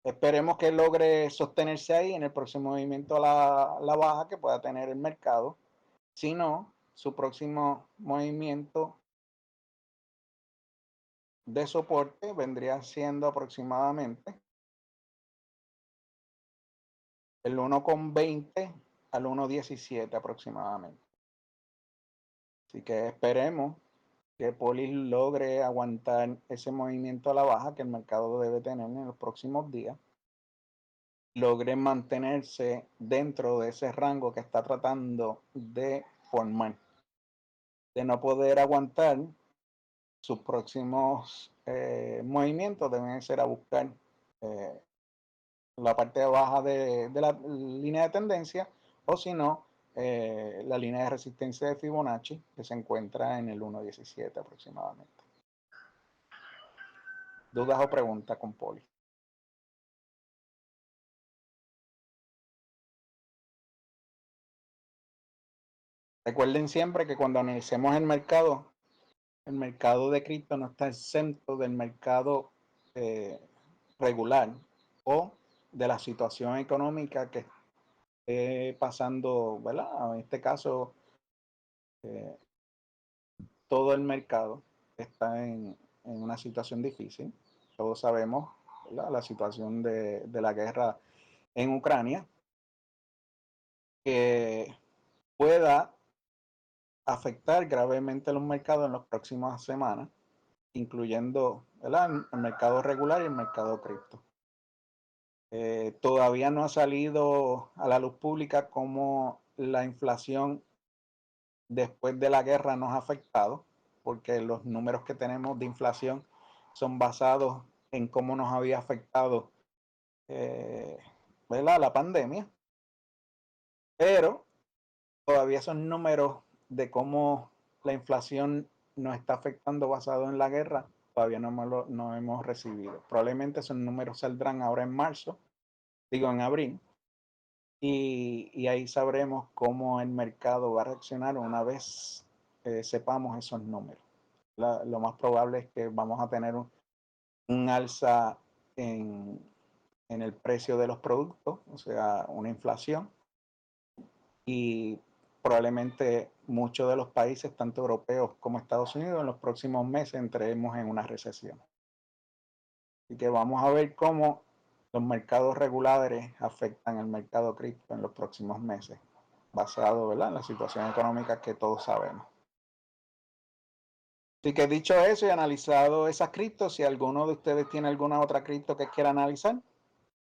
Esperemos que logre sostenerse ahí en el próximo movimiento a la baja que pueda tener el mercado. Si no, su próximo movimiento de soporte vendría siendo aproximadamente el 1,20 al 1,17 aproximadamente. Así que esperemos que Polis logre aguantar ese movimiento a la baja que el mercado debe tener en los próximos días, logre mantenerse dentro de ese rango que está tratando de formar. De no poder aguantar, sus próximos movimientos deben ser a buscar la parte baja de la línea de tendencia, o si no, la línea de resistencia de Fibonacci, que se encuentra en el 1,17 aproximadamente. ¿Dudas o preguntas con Poli? Recuerden siempre que cuando analicemos el mercado de cripto no está exento del mercado regular o de la situación económica que esté pasando, ¿verdad? En este caso, eh, todo el mercado está en una situación difícil. Todos sabemos, ¿verdad?, la situación de la guerra en Ucrania, que pueda afectar gravemente los mercados en las próximas semanas, incluyendo, ¿verdad?, el mercado regular y el mercado cripto. Todavía no ha salido a la luz pública cómo la inflación después de la guerra nos ha afectado, porque los números que tenemos de inflación son basados en cómo nos había afectado, ¿verdad?, la pandemia, pero todavía son números de cómo la inflación nos está afectando basado en la guerra, todavía no hemos recibido. Probablemente esos números saldrán ahora en marzo, digo en abril, y ahí sabremos cómo el mercado va a reaccionar una vez sepamos esos números. Lo más probable es que vamos a tener un alza en el precio de los productos, o sea, una inflación, y probablemente muchos de los países, tanto europeos como Estados Unidos, en los próximos meses entremos en una recesión. Así que vamos a ver cómo los mercados regulares afectan el mercado cripto en los próximos meses, basado, ¿verdad?, en la situación económica que todos sabemos. Así que dicho eso y analizado esas criptos, si alguno de ustedes tiene alguna otra cripto que quiera analizar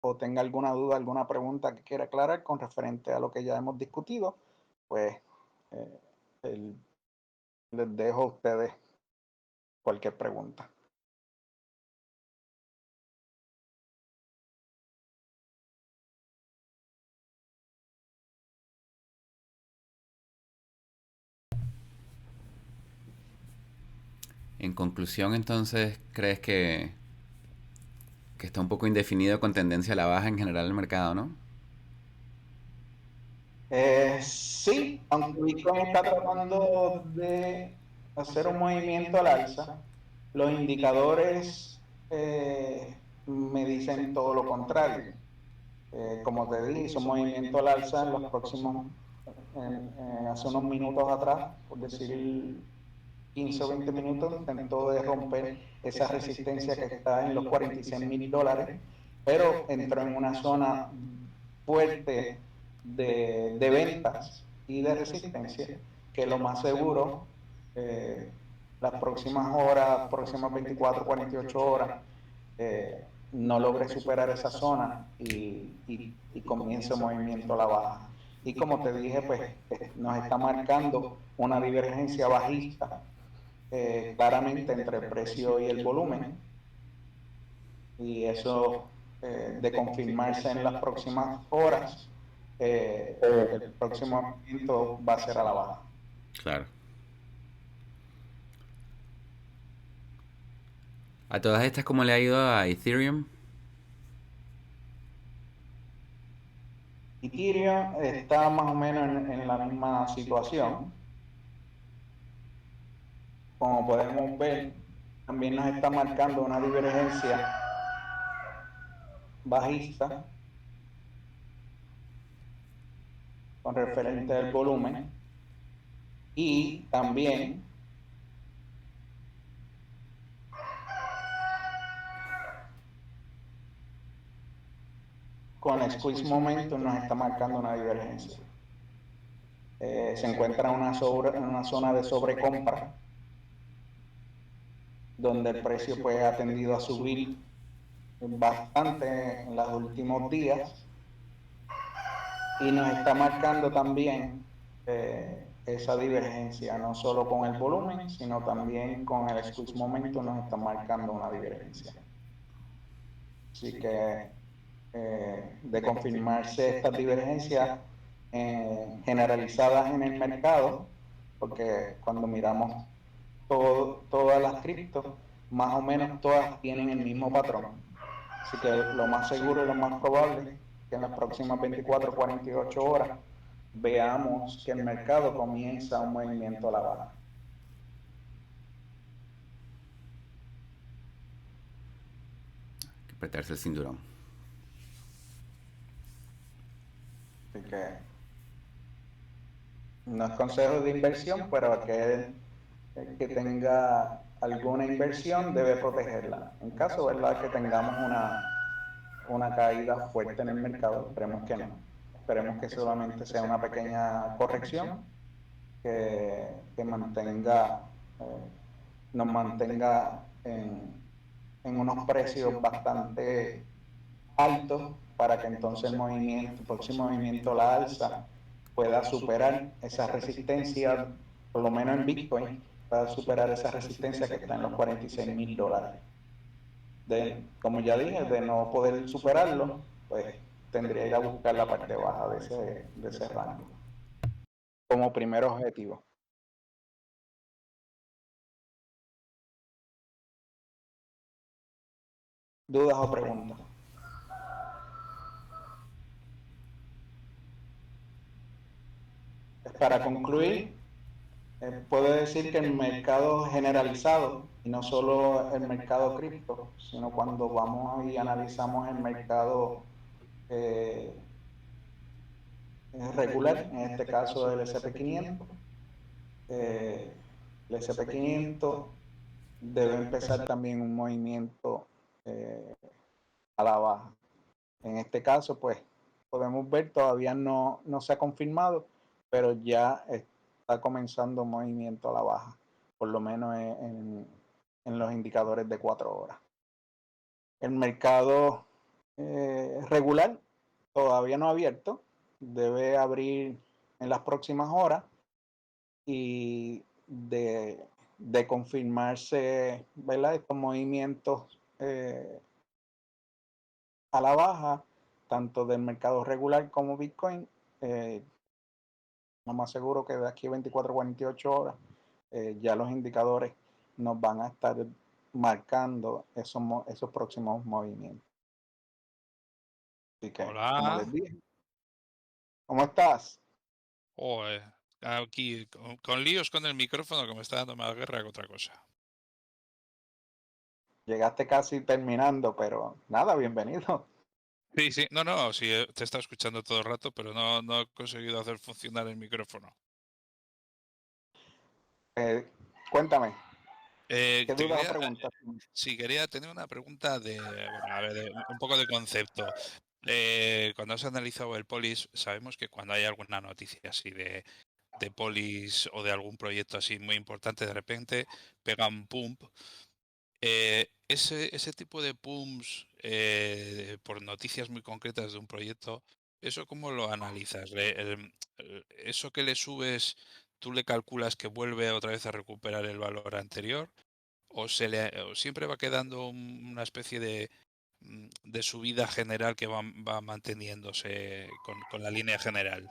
o tenga alguna duda, alguna pregunta que quiera aclarar con referente a lo que ya hemos discutido, pues les dejo a ustedes cualquier pregunta. En conclusión, entonces, ¿crees que está un poco indefinido con tendencia a la baja en general el mercado, no? Sí, aunque Bitcoin está tratando de hacer un movimiento al alza, los indicadores me dicen todo lo contrario. Como te dije, hizo un movimiento al alza en los próximos, hace unos minutos atrás, por decir 15 o 20 minutos, intentó de romper esa resistencia que está en los $46,000, pero entró en una zona fuerte de ventas y de resistencia, que lo más seguro, las próximas horas, próximas 24, 48 horas, no logre superar esa zona y comience el movimiento a la baja. Y como te dije, pues nos está marcando una divergencia bajista claramente entre el precio y el volumen, y eso de confirmarse en las próximas horas, el próximo movimiento va a ser a la baja. Claro. ¿A todas estas cómo le ha ido a Ethereum? Ethereum está más o menos en la misma situación. Como podemos ver, también nos está marcando una divergencia bajista con referente al volumen, y también con el squeeze momentum nos está marcando una divergencia. Se encuentra en una zona de sobrecompra, donde el precio pues ha tendido a subir bastante en los últimos días, y nos está marcando también esa divergencia, no solo con el volumen, sino también con el squeeze momentum nos está marcando una divergencia. Así que de confirmarse estas divergencias generalizadas en el mercado, porque cuando miramos todas las criptos, más o menos todas tienen el mismo patrón. Así que lo más seguro y lo más probable es que en las próximas 24 48 horas veamos que el mercado comienza un movimiento a la baja. Que apretarse el cinturón. Así que no es consejo de inversión, pero aquel que tenga alguna inversión debe protegerla. En caso, ¿verdad?, que tengamos una caída fuerte en el mercado, esperemos que no. Esperemos que solamente sea una pequeña corrección que mantenga, nos mantenga en unos precios bastante altos para que entonces el movimiento, el próximo movimiento a la alza pueda superar esa resistencia, por lo menos en Bitcoin, pueda superar esa resistencia que está en los $46,000. Como ya dije, de no poder superarlo, pues tendría que ir a buscar la parte baja de ese rango como primer objetivo. ¿Dudas o preguntas? Para concluir, puedo decir que el mercado generalizado, y no solo el mercado cripto, sino cuando vamos y analizamos el mercado regular, en este caso el S&P 500, el S&P 500 debe empezar también un movimiento a la baja. En este caso, pues, podemos ver, todavía no se ha confirmado, pero ya está comenzando un movimiento a la baja, por lo menos en los indicadores de 4 horas. El mercado regular todavía no ha abierto, debe abrir en las próximas horas y de confirmarse, ¿verdad?, estos movimientos a la baja, tanto del mercado regular como Bitcoin, lo más seguro que de aquí a 24 o 48 horas ya los indicadores nos van a estar marcando esos próximos movimientos. Así que, como Hola. les dije, ¿cómo estás? Joder, aquí con líos con el micrófono que me está dando más guerra que otra cosa. Llegaste casi terminando, pero nada, bienvenido. Sí, sí, no, sí, te he estado escuchando todo el rato, pero no he conseguido hacer funcionar el micrófono. Cuéntame, ¿qué Te dudas o quería, preguntas? sí, quería tener una pregunta bueno, a ver, un poco de concepto. Cuando has analizado el Polis, sabemos que cuando hay alguna noticia así de Polis o de algún proyecto así muy importante, de repente pegan pump. Ese tipo de pumps por noticias muy concretas de un proyecto, ¿eso cómo lo analizas? ¿Eso que le subes, tú le calculas que vuelve otra vez a recuperar el valor anterior? ¿O siempre va quedando una especie de subida general que va manteniéndose con la línea general?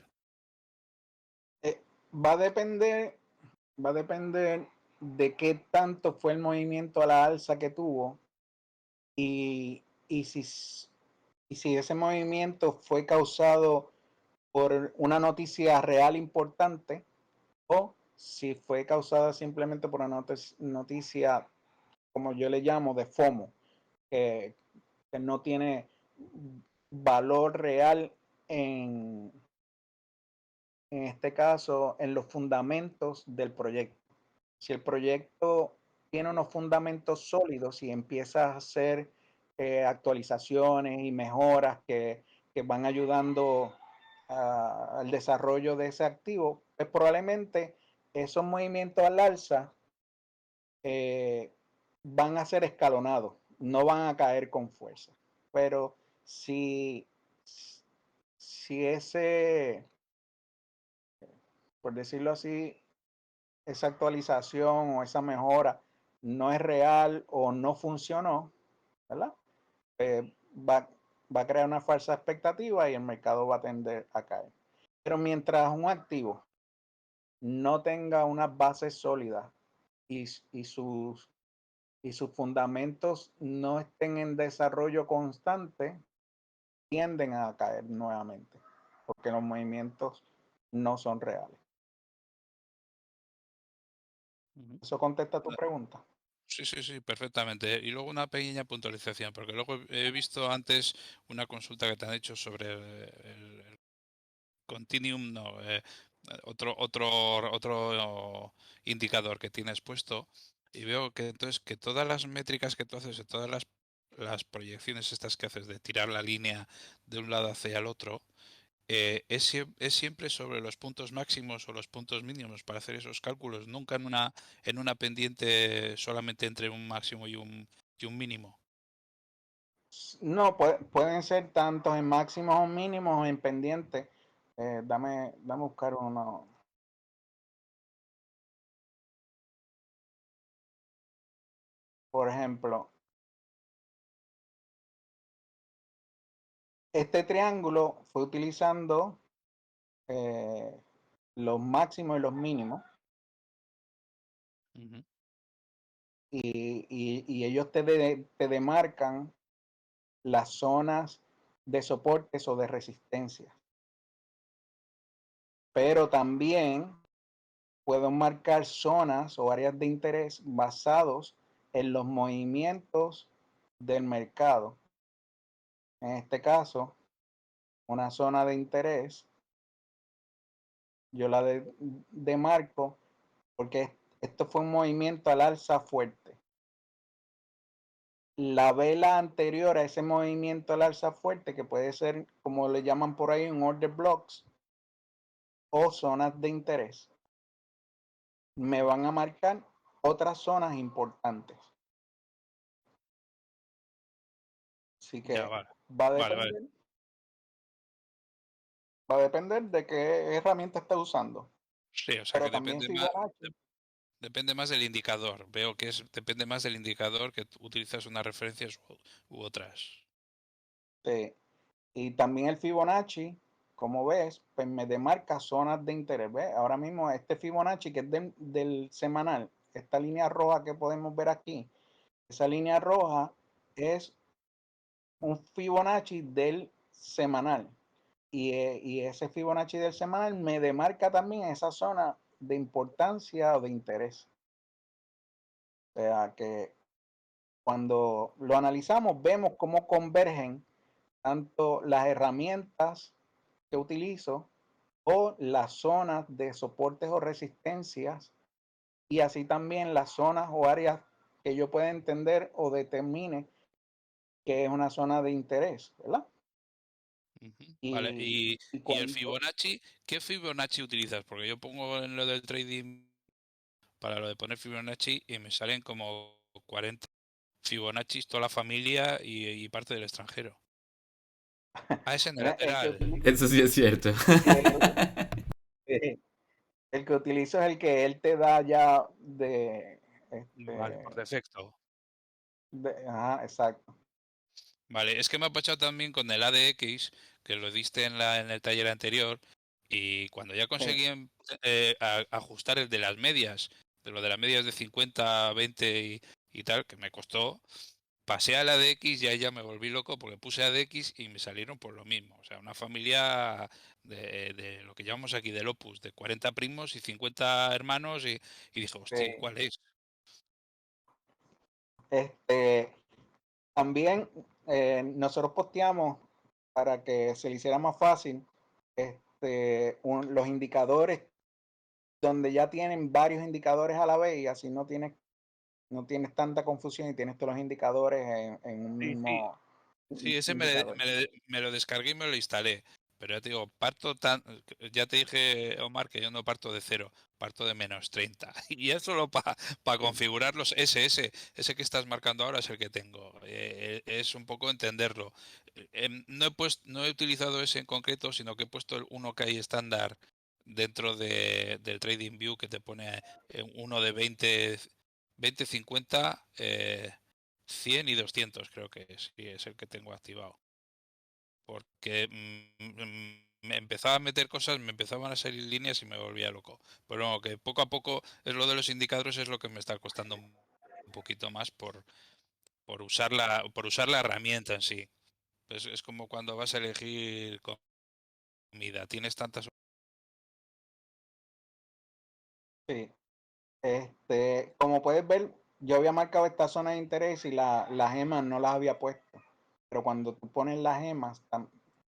Eh, va a depender, va a depender de qué tanto fue el movimiento a la alza que tuvo y, y si, y si ese movimiento fue causado por una noticia real importante o si fue causada simplemente por una noticia, como yo le llamo, de FOMO, que, que no tiene valor real en este caso, en los fundamentos del proyecto. Si el proyecto tiene unos fundamentos sólidos y empieza a hacer actualizaciones y mejoras que van ayudando al desarrollo de ese activo, pues probablemente esos movimientos al alza van a ser escalonados, no van a caer con fuerza. Pero si, si ese, por decirlo así, esa actualización o esa mejora no es real o no funcionó, ¿verdad? Va, va a crear una falsa expectativa y el mercado va a tender a caer. Pero mientras un activo no tenga unas bases sólidas y, y, sus, y sus fundamentos no estén en desarrollo constante, tienden a caer nuevamente, porque los movimientos no son reales. Ujú. ¿Eso contesta tu pregunta? Sí, perfectamente. Y luego una pequeña puntualización, porque luego he visto antes una consulta que te han hecho sobre el Continuum, no, otro indicador que tienes puesto, y veo que entonces que todas las métricas que tú haces, de todas las proyecciones estas que haces de tirar la línea de un lado hacia el otro, es siempre sobre los puntos máximos o los puntos mínimos para hacer esos cálculos, nunca en una pendiente solamente entre un máximo y un mínimo. No, pueden ser tantos en máximos o mínimos o en pendientes. Dame buscar uno. Por ejemplo, este triángulo fue utilizando eh, los máximos y los mínimos Ujú. y ellos te demarcan las zonas de soportes o de resistencia. Pero también puedo marcar zonas o áreas de interés basados en los movimientos del mercado. En este caso, una zona de interés, yo la demarco porque esto fue un movimiento al alza fuerte. La vela anterior a ese movimiento al alza fuerte, que puede ser, como le llaman por ahí, un order blocks o zonas de interés, me van a marcar otras zonas importantes. Así Ya, que vale, va a vale, vale. depender, va a depender de qué herramienta estés usando. Sí, o sea Pero que también depende más. Fibonacci. Depende más del indicador. Veo que depende más del indicador que utilizas unas referencias u otras. Y también el Fibonacci, como ves, pues me demarca zonas de interés. ¿Ves? Ahora mismo este Fibonacci que es del semanal, esta línea roja que podemos ver aquí, esa línea roja es un Fibonacci del semanal. Y ese Fibonacci del semanal me demarca también esa zona de importancia o de interés. O sea que cuando lo analizamos, vemos cómo convergen tanto las herramientas que utilizo o las zonas de soportes o resistencias y así también las zonas o áreas que yo pueda entender o determine que es una zona de interés, ¿verdad? Ujú. Vale, Y, y y el cuando, Fibonacci, ¿qué Fibonacci utilizas? Porque yo pongo en lo del trading para lo de poner Fibonacci y me salen como 40 Fibonacci, toda la familia y parte del extranjero. Ah, es en el mira, lateral. Eso sí es cierto. el, el que utilizo es el que él te da ya Vale, por defecto. ajá, exacto. Vale, es que me ha pasado también con el ADX, que lo diste en el taller anterior, y cuando ya Sí, conseguí ajustar el de las medias, de lo de las medias de 50, 20 y tal, que me costó, pasé a la ADX y ahí ya me volví loco porque puse ADX y me salieron por lo mismo. O sea, una familia de lo que llamamos aquí del Opus, de 40 primos y 50 hermanos, y dije, hostia, sí. ¿cuál es? Este, también nosotros posteamos para que se le hiciera más fácil los indicadores donde ya tienen varios indicadores a la vez y así no tienes tanta confusión y tienes todos los indicadores en un Sí, sí. mismo Sí, ese indicador. me lo descargué y me lo instalé. Pero ya te digo, ya te dije, Omar, que yo no parto de cero, parto de -30. Y es solo para Sí, configurar los ese que estás marcando ahora es el que tengo. Es un poco entenderlo. No he utilizado ese en concreto, sino que he puesto el uno que hay estándar dentro del TradingView que te pone uno de 20 50 100 y 200 creo que es, y es el que tengo activado. Porque me empezaba a meter cosas, me empezaban a salir líneas y me volvía loco. Pero bueno, que poco a poco es lo de los indicadores, es lo que me está costando un poquito más por usar la herramienta en sí. Es como cuando vas a elegir comida, tienes tantas Sí. Como puedes ver, yo había marcado esta zona de interés y las gemas no las había puesto. Pero cuando tú pones las gemas,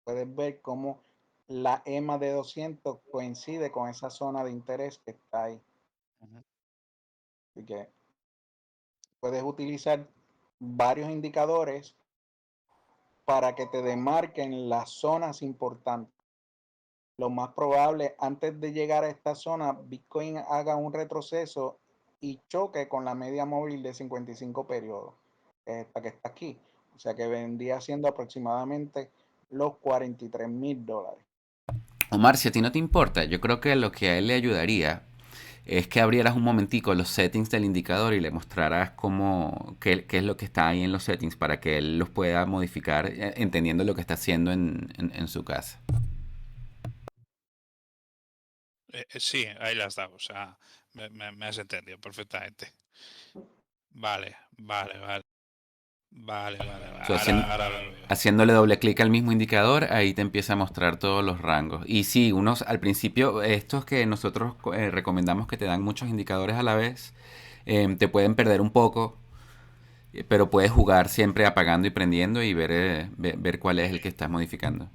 puedes ver cómo la EMA de 200 coincide con esa zona de interés que está ahí. Ujú. Así que puedes utilizar varios indicadores para que te demarquen las zonas importantes. Lo más probable, antes de llegar a esta zona, Bitcoin haga un retroceso y choque con la media móvil de 55 periodos, esta que está aquí. O sea que vendría siendo aproximadamente los $43,000. Omar, si a ti no te importa, yo creo que lo que a él le ayudaría es que abrieras un momentico los settings del indicador y le mostraras qué es lo que está ahí en los settings para que él los pueda modificar entendiendo lo que está haciendo en su casa. Sí, ahí las has dado, o sea, me has entendido perfectamente. Vale, vale, vale. Vale, vale, So, ahora lo veo. haciéndole doble clic al mismo indicador, ahí te empieza a mostrar todos los rangos. Y sí, unos al principio, estos que nosotros recomendamos que te dan muchos indicadores a la vez, te pueden perder un poco, pero puedes jugar siempre apagando y prendiendo y ver cuál es el que estás modificando.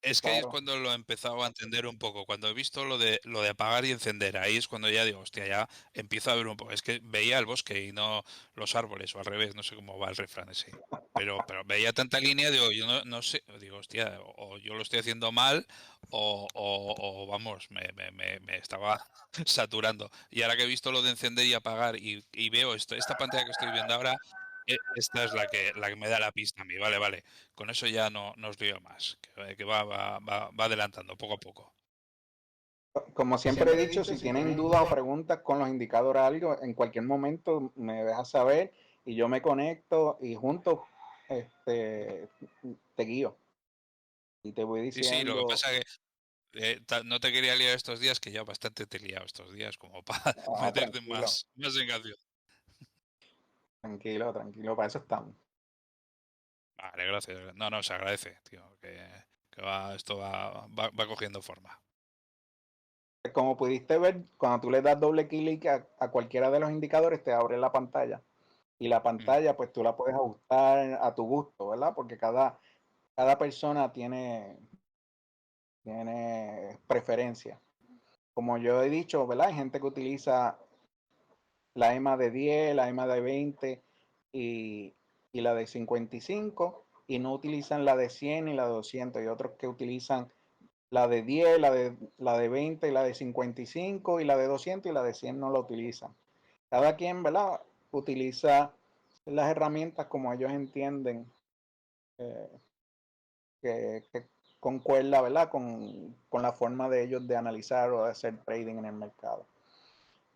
Es que ahí es Claro. cuando lo he empezado a entender un poco. Cuando he visto lo de apagar y encender, ahí es cuando ya digo, hostia, ya empiezo a ver un poco. Es que veía el bosque y no los árboles, o al revés, no sé cómo va el refrán ese. Pero veía tanta línea, digo, yo no sé, digo, hostia, o yo lo estoy haciendo mal, o vamos, me estaba saturando. Y ahora que he visto lo de encender y apagar y veo esta pantalla que estoy viendo ahora, esta es la que me da la pista a mí, vale, vale. Con eso ya no os lío más, que va adelantando poco a poco. Como siempre he dicho, si tienen dudas o preguntas con los indicadores algo, en cualquier momento me dejas saber y yo me conecto y juntos este, te guío y te voy Sí, sí, lo que diciendo, pasa que no te quería liar estos días, que ya bastante te he liado estos días, como para meterte tranquilo, más en canción. tranquilo, tranquilo, para eso estamos. Vale, gracias. No, se agradece, tío, que esto va cogiendo forma. Como pudiste ver, cuando tú le das doble clic a cualquiera de los indicadores, te abre la pantalla. Y la Mm. pantalla, pues tú la puedes ajustar a tu gusto, ¿verdad? Porque cada persona tiene preferencia. Como yo he dicho, ¿verdad? Hay gente que utiliza la EMA de 10, la EMA de 20 y, y la de 55 y no utilizan la de 100 y la de 200. Y otros que utilizan la de 10, la de 20 y la de 55 y la de 200 y la de 100 no la utilizan. Cada quien, ¿verdad? Utiliza las herramientas como ellos entienden eh, que concuerda, ¿verdad? Con la forma de ellos de analizar o de hacer trading en el mercado.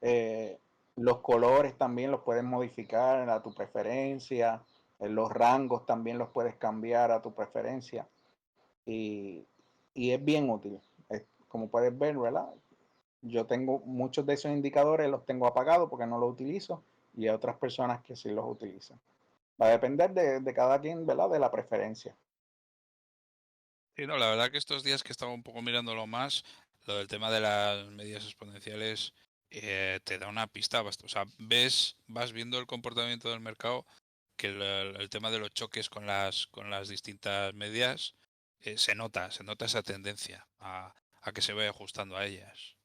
Eh, los colores también los puedes modificar a tu preferencia. Los rangos también los puedes cambiar a tu preferencia. Y, y es bien útil. Como puedes ver, ¿verdad? Yo tengo muchos de esos indicadores, los tengo apagados porque no los utilizo y hay otras personas que sí los utilizan. Va a depender de cada quien, ¿verdad? De la preferencia. Sí, no, la verdad que estos días que estaba un poco mirándolo más, lo del tema de las medidas exponenciales te da una pista, o sea, vas viendo el comportamiento del mercado, que el tema de los choques con las distintas medias se nota esa tendencia a que se vaya ajustando a ellas.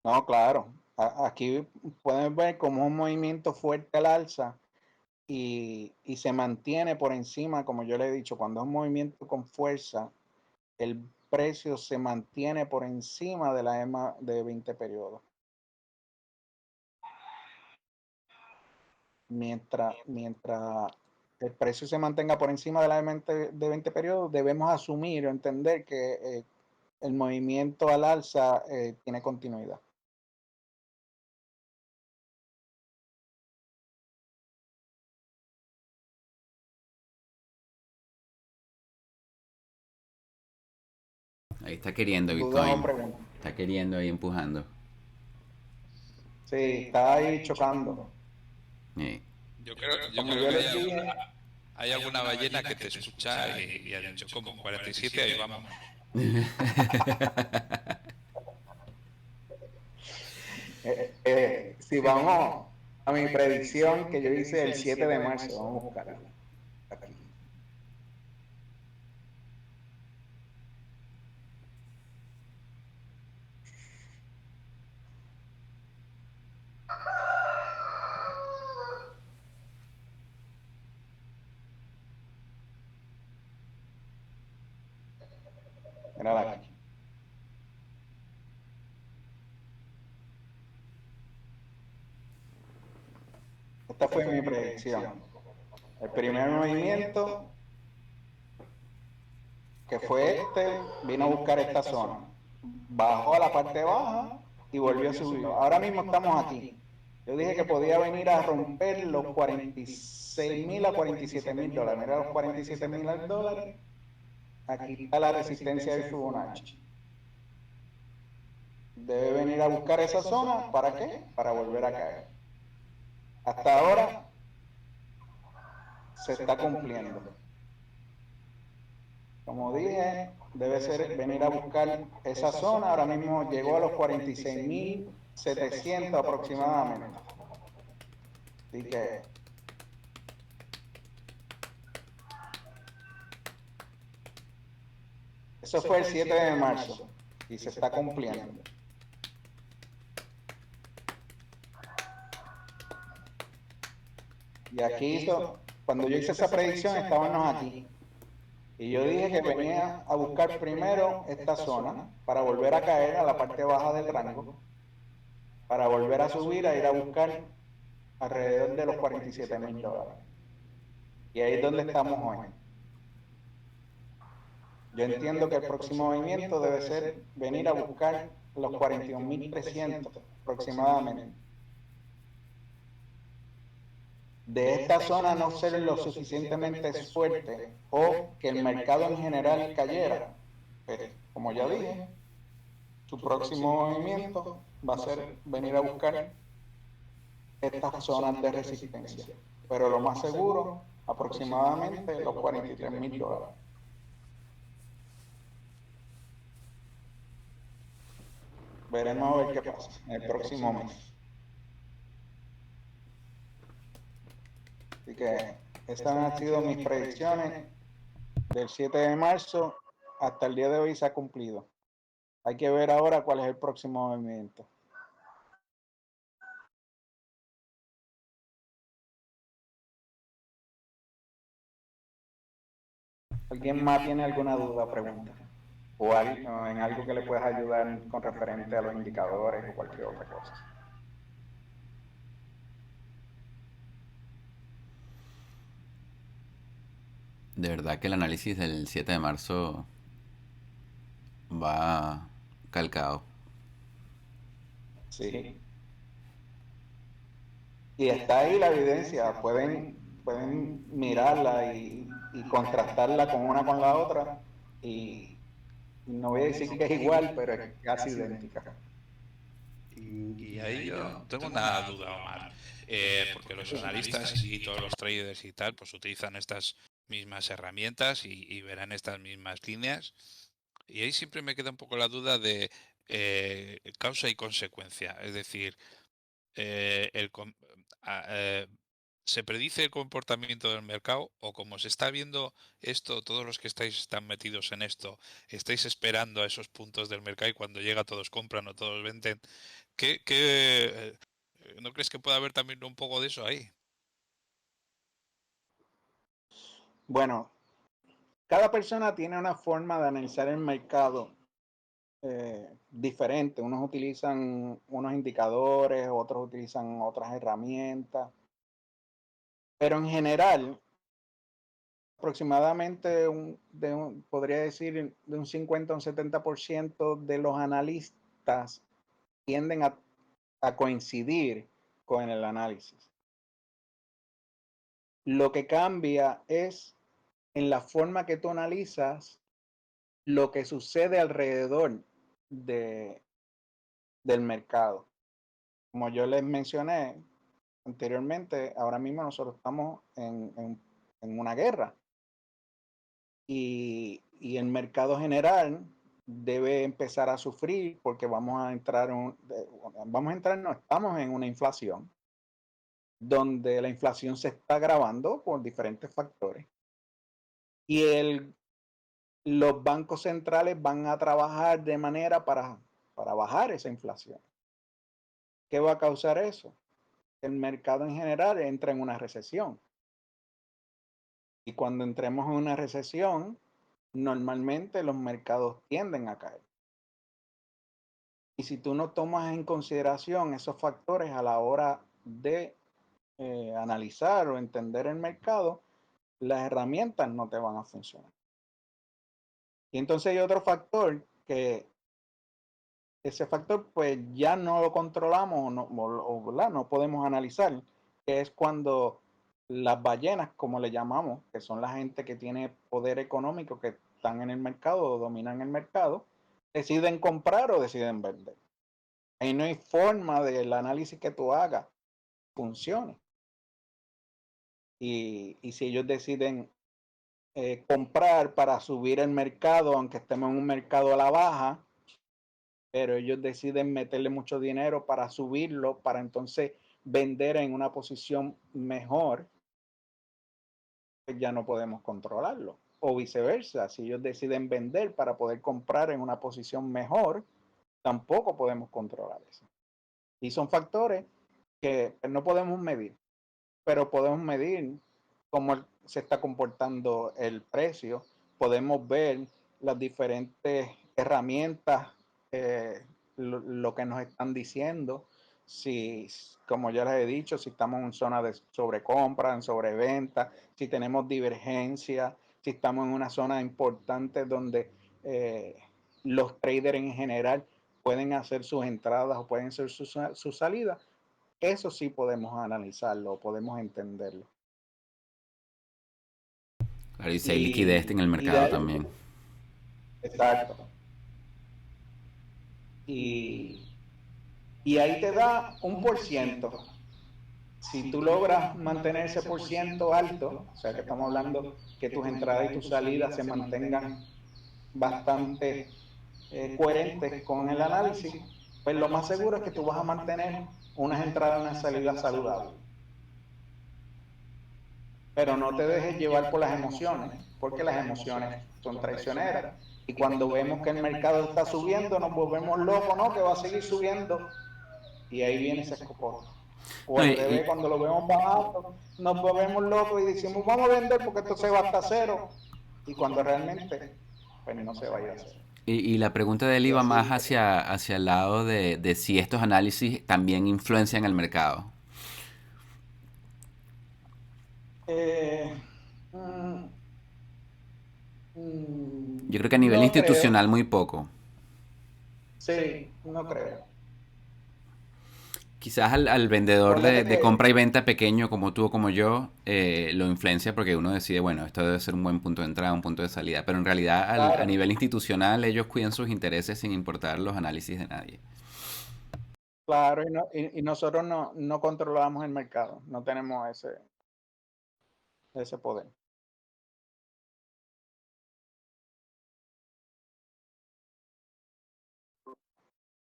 No, claro. Aquí pueden ver como un movimiento fuerte al alza y se mantiene por encima, como yo le he dicho, cuando es un movimiento con fuerza, el precio se mantiene por encima de la EMA de 20 periodos. Mientras el precio se mantenga por encima de la EMA de 20 periodos, debemos asumir o entender que el movimiento al alza tiene continuidad. Ahí está queriendo ¿Dudas o Bitcoin. preguntas? Está queriendo ahí empujando. Sí, está ahí chocando. Eh, Yo Como creo yo que les dije, hay alguna ballena que te escucha y ha dicho, ¿cómo? 47, ahí vamos. Si vamos a mi predicción que yo hice el 7 de marzo, vamos a buscarla aquí. Mírala aquí. Esta fue mi predicción. El primer movimiento, que fue vino a buscar esta zona. Bajó a la parte baja y volvió a subir. Ahora mismo estamos aquí. Yo dije que podía venir a romper los 46.000 a 47.000 dólares. Mira los 47.000 dólares. Aquí está la resistencia del Fibonacci. Debe venir a buscar esa zona. ¿Para qué? Para volver a caer. Hasta ahora se está cumpliendo. Como dije, debe ser venir a buscar esa zona. Ahora mismo llegó a los 46.700 aproximadamente. Así que eso fue el 7 de marzo y se está cumpliendo. Y aquí cuando yo hice esa predicción estábamos aquí. Y yo dije que venía a buscar primero esta zona para volver a caer a la parte baja del rango, para volver a subir, a ir a buscar alrededor de los 47.000 dólares. Y ahí es donde estamos hoy. Yo entiendo que el próximo movimiento debe ser venir a buscar los 41.300 aproximadamente. De esta zona no ser lo suficientemente fuerte o que el mercado en general cayera. Pero, como ya dije, su próximo movimiento va a ser venir a buscar estas zonas de resistencia. Pero lo más seguro, aproximadamente los 43.000 dólares. Veremos a ver qué pasa en el próximo mes. Así que estas han sido mis predicciones del 7 de marzo. Hasta el día de hoy se ha cumplido. Hay que ver ahora cuál es el próximo movimiento. ¿Alguien más tiene alguna duda o pregunta? O en algo que le puedas ayudar con referente a los indicadores o cualquier otra cosa. De verdad que el análisis del 7 de marzo va calcado. Sí. Y está ahí la evidencia. Pueden mirarla y contrastarla con una con la otra. Y no voy a decir que es igual, pero es casi idéntica. Y ahí yo tengo una duda, Omar, porque los analistas y todos los traders y tal, pues utilizan estas mismas herramientas y verán estas mismas líneas. Y ahí siempre me queda un poco la duda de causa y consecuencia. Es decir, eh, el com- a- eh, ¿se predice el comportamiento del mercado o como se está viendo esto, todos los que están metidos en esto, estáis esperando a esos puntos del mercado y cuando llega todos compran o todos venden? ¿No crees que pueda haber también un poco de eso ahí? Bueno, cada persona tiene una forma de analizar el mercado diferente. Unos utilizan unos indicadores, otros utilizan otras herramientas. Pero en general, aproximadamente podría decir de un 50 a un 70% de los analistas tienden a coincidir con el análisis. Lo que cambia es en la forma que tú analizas lo que sucede alrededor del mercado. Como yo les mencioné anteriormente, ahora mismo nosotros estamos en una guerra y el mercado general debe empezar a sufrir porque vamos a entrar no, estamos en una inflación donde la inflación se está agravando por diferentes factores y los bancos centrales van a trabajar de manera para bajar esa inflación. ¿Qué va a causar eso? El mercado en general entra en una recesión. Y cuando entremos en una recesión, normalmente los mercados tienden a caer. Y si tú no tomas en consideración esos factores a la hora de analizar o entender el mercado, las herramientas no te van a funcionar. Y entonces hay otro factor que ese factor pues ya no lo controlamos no podemos analizar, que es cuando las ballenas, como le llamamos, que son la gente que tiene poder económico, que están en el mercado o dominan el mercado, deciden comprar o deciden vender. Ahí no hay forma del análisis que tú hagas funcione. Y si ellos deciden comprar para subir el mercado, aunque estemos en un mercado a la baja, pero ellos deciden meterle mucho dinero para subirlo, para entonces vender en una posición mejor, pues ya no podemos controlarlo. O viceversa, si ellos deciden vender para poder comprar en una posición mejor, tampoco podemos controlar eso. Y son factores que no podemos medir, pero podemos medir cómo se está comportando el precio, podemos ver las diferentes herramientas, lo que nos están diciendo, si, como ya les he dicho, si estamos en zona de sobrecompra, en sobreventa, si tenemos divergencia, si estamos en una zona importante donde los traders en general pueden hacer sus entradas o pueden hacer sus salidas. Eso sí podemos analizarlo, podemos entenderlo. Claro, y si hay liquidez en el mercado ahí, también. exacto. Y ahí te da un por ciento. Si tú logras mantener ese por ciento alto, o sea que estamos hablando que tus entradas y tus salidas se mantengan bastante coherentes con el análisis, pues lo más seguro es que tú vas a mantener unas entradas y unas salidas saludables. Pero no te dejes llevar por las emociones, porque las emociones son traicioneras. Y cuando vemos que el mercado está subiendo, nos volvemos locos, ¿no? Que va a seguir subiendo. Y ahí viene ese escopote. O No, al revés, cuando lo vemos bajando, nos volvemos locos y decimos, vamos a vender porque esto se va hasta cero. Y cuando realmente, pues no se va a ir a cero. y la pregunta de él Y iba así, más hacia el lado de si estos análisis también influencian el mercado. eh, mm, Yo creo que a nivel no creo, institucional muy poco. sí, no creo. Quizás al vendedor Acuérdate de que, compra y venta pequeño como tú o como yo lo influencia porque uno decide, bueno, esto debe ser un buen punto de entrada, un punto de salida. Pero en realidad a claro, nivel institucional ellos cuidan sus intereses sin importar los análisis de nadie. claro, y nosotros no controlamos el mercado, no tenemos ese poder.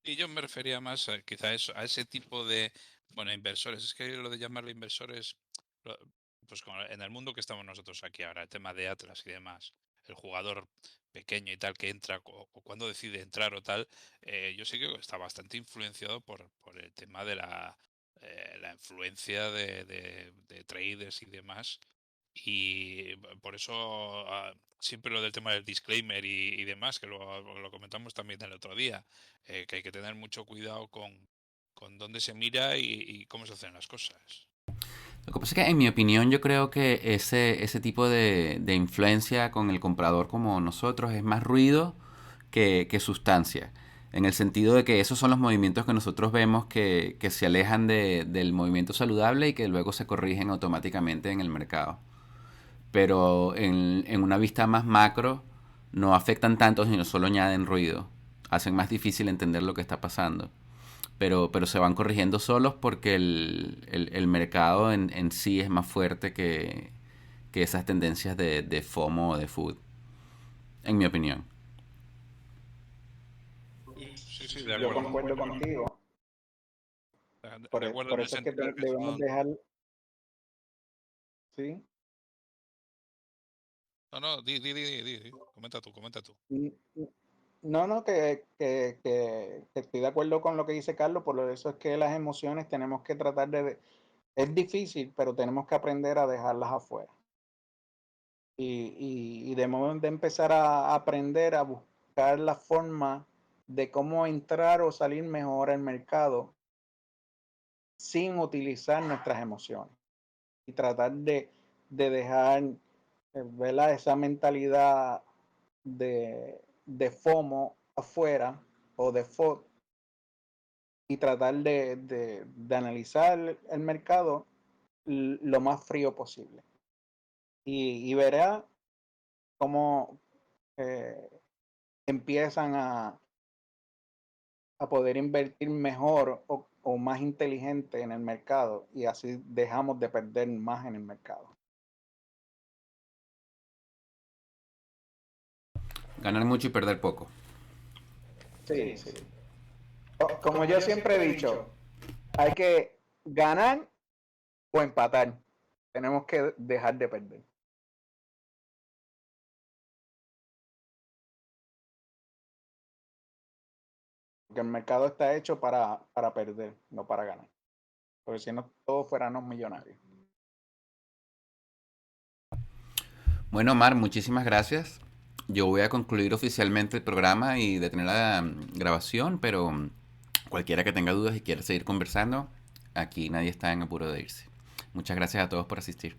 Y yo me refería más a, quizá a ese tipo de, bueno, inversores. Es que lo de llamarle inversores, lo- pues como en el mundo que estamos nosotros aquí ahora, el tema de Atlas y demás, el jugador pequeño y tal que entra o cuando decide entrar o tal, yo sé que está bastante influenciado por el tema de la influencia de traders y demás. Y por eso siempre lo del tema del disclaimer y demás, que lo comentamos también el otro día, que hay que tener mucho cuidado con dónde se mira y cómo se hacen las cosas. Lo que pasa es que en mi opinión yo creo que ese tipo de influencia con el comprador como nosotros es más ruido que sustancia. En el sentido de que esos son los movimientos que nosotros vemos que se alejan del movimiento saludable y que luego se corrigen automáticamente en el mercado. Pero en una vista más macro no afectan tanto sino solo añaden ruido. Hacen más difícil entender lo que está pasando. Pero se van corrigiendo solos porque el mercado en sí es más fuerte que esas tendencias de FOMO o de food, en mi opinión. sí, de yo acuerdo. concuerdo contigo. De acuerdo Por en el eso es que sentido que debemos dejar, ¿sí? No, no, di. Comenta tú, comenta tú. N- n- No, no, que estoy de acuerdo con lo que dice Carlos, por eso es que las emociones tenemos que tratar es difícil, pero tenemos que aprender a dejarlas afuera. Y debemos de empezar a aprender a buscar la forma de cómo entrar o salir mejor al mercado sin utilizar nuestras emociones y tratar de dejar, ¿verdad? Esa mentalidad de FOMO afuera o de FOD y tratar de analizar el mercado lo más frío posible. Y verá cómo eh, empiezan a poder invertir mejor o más inteligente en el mercado y así dejamos de perder más en el mercado. Ganar mucho y perder poco. Sí, sí. Como yo siempre he dicho, hay que ganar o empatar. Tenemos que dejar de perder. Porque el mercado está hecho para perder, no para ganar. Porque si no, todos fuéramos millonarios. Bueno, Mar, muchísimas gracias. Yo voy a concluir oficialmente el programa y detener la grabación, pero cualquiera que tenga dudas y quiera seguir conversando, aquí nadie está en apuro de irse. Muchas gracias a todos por asistir.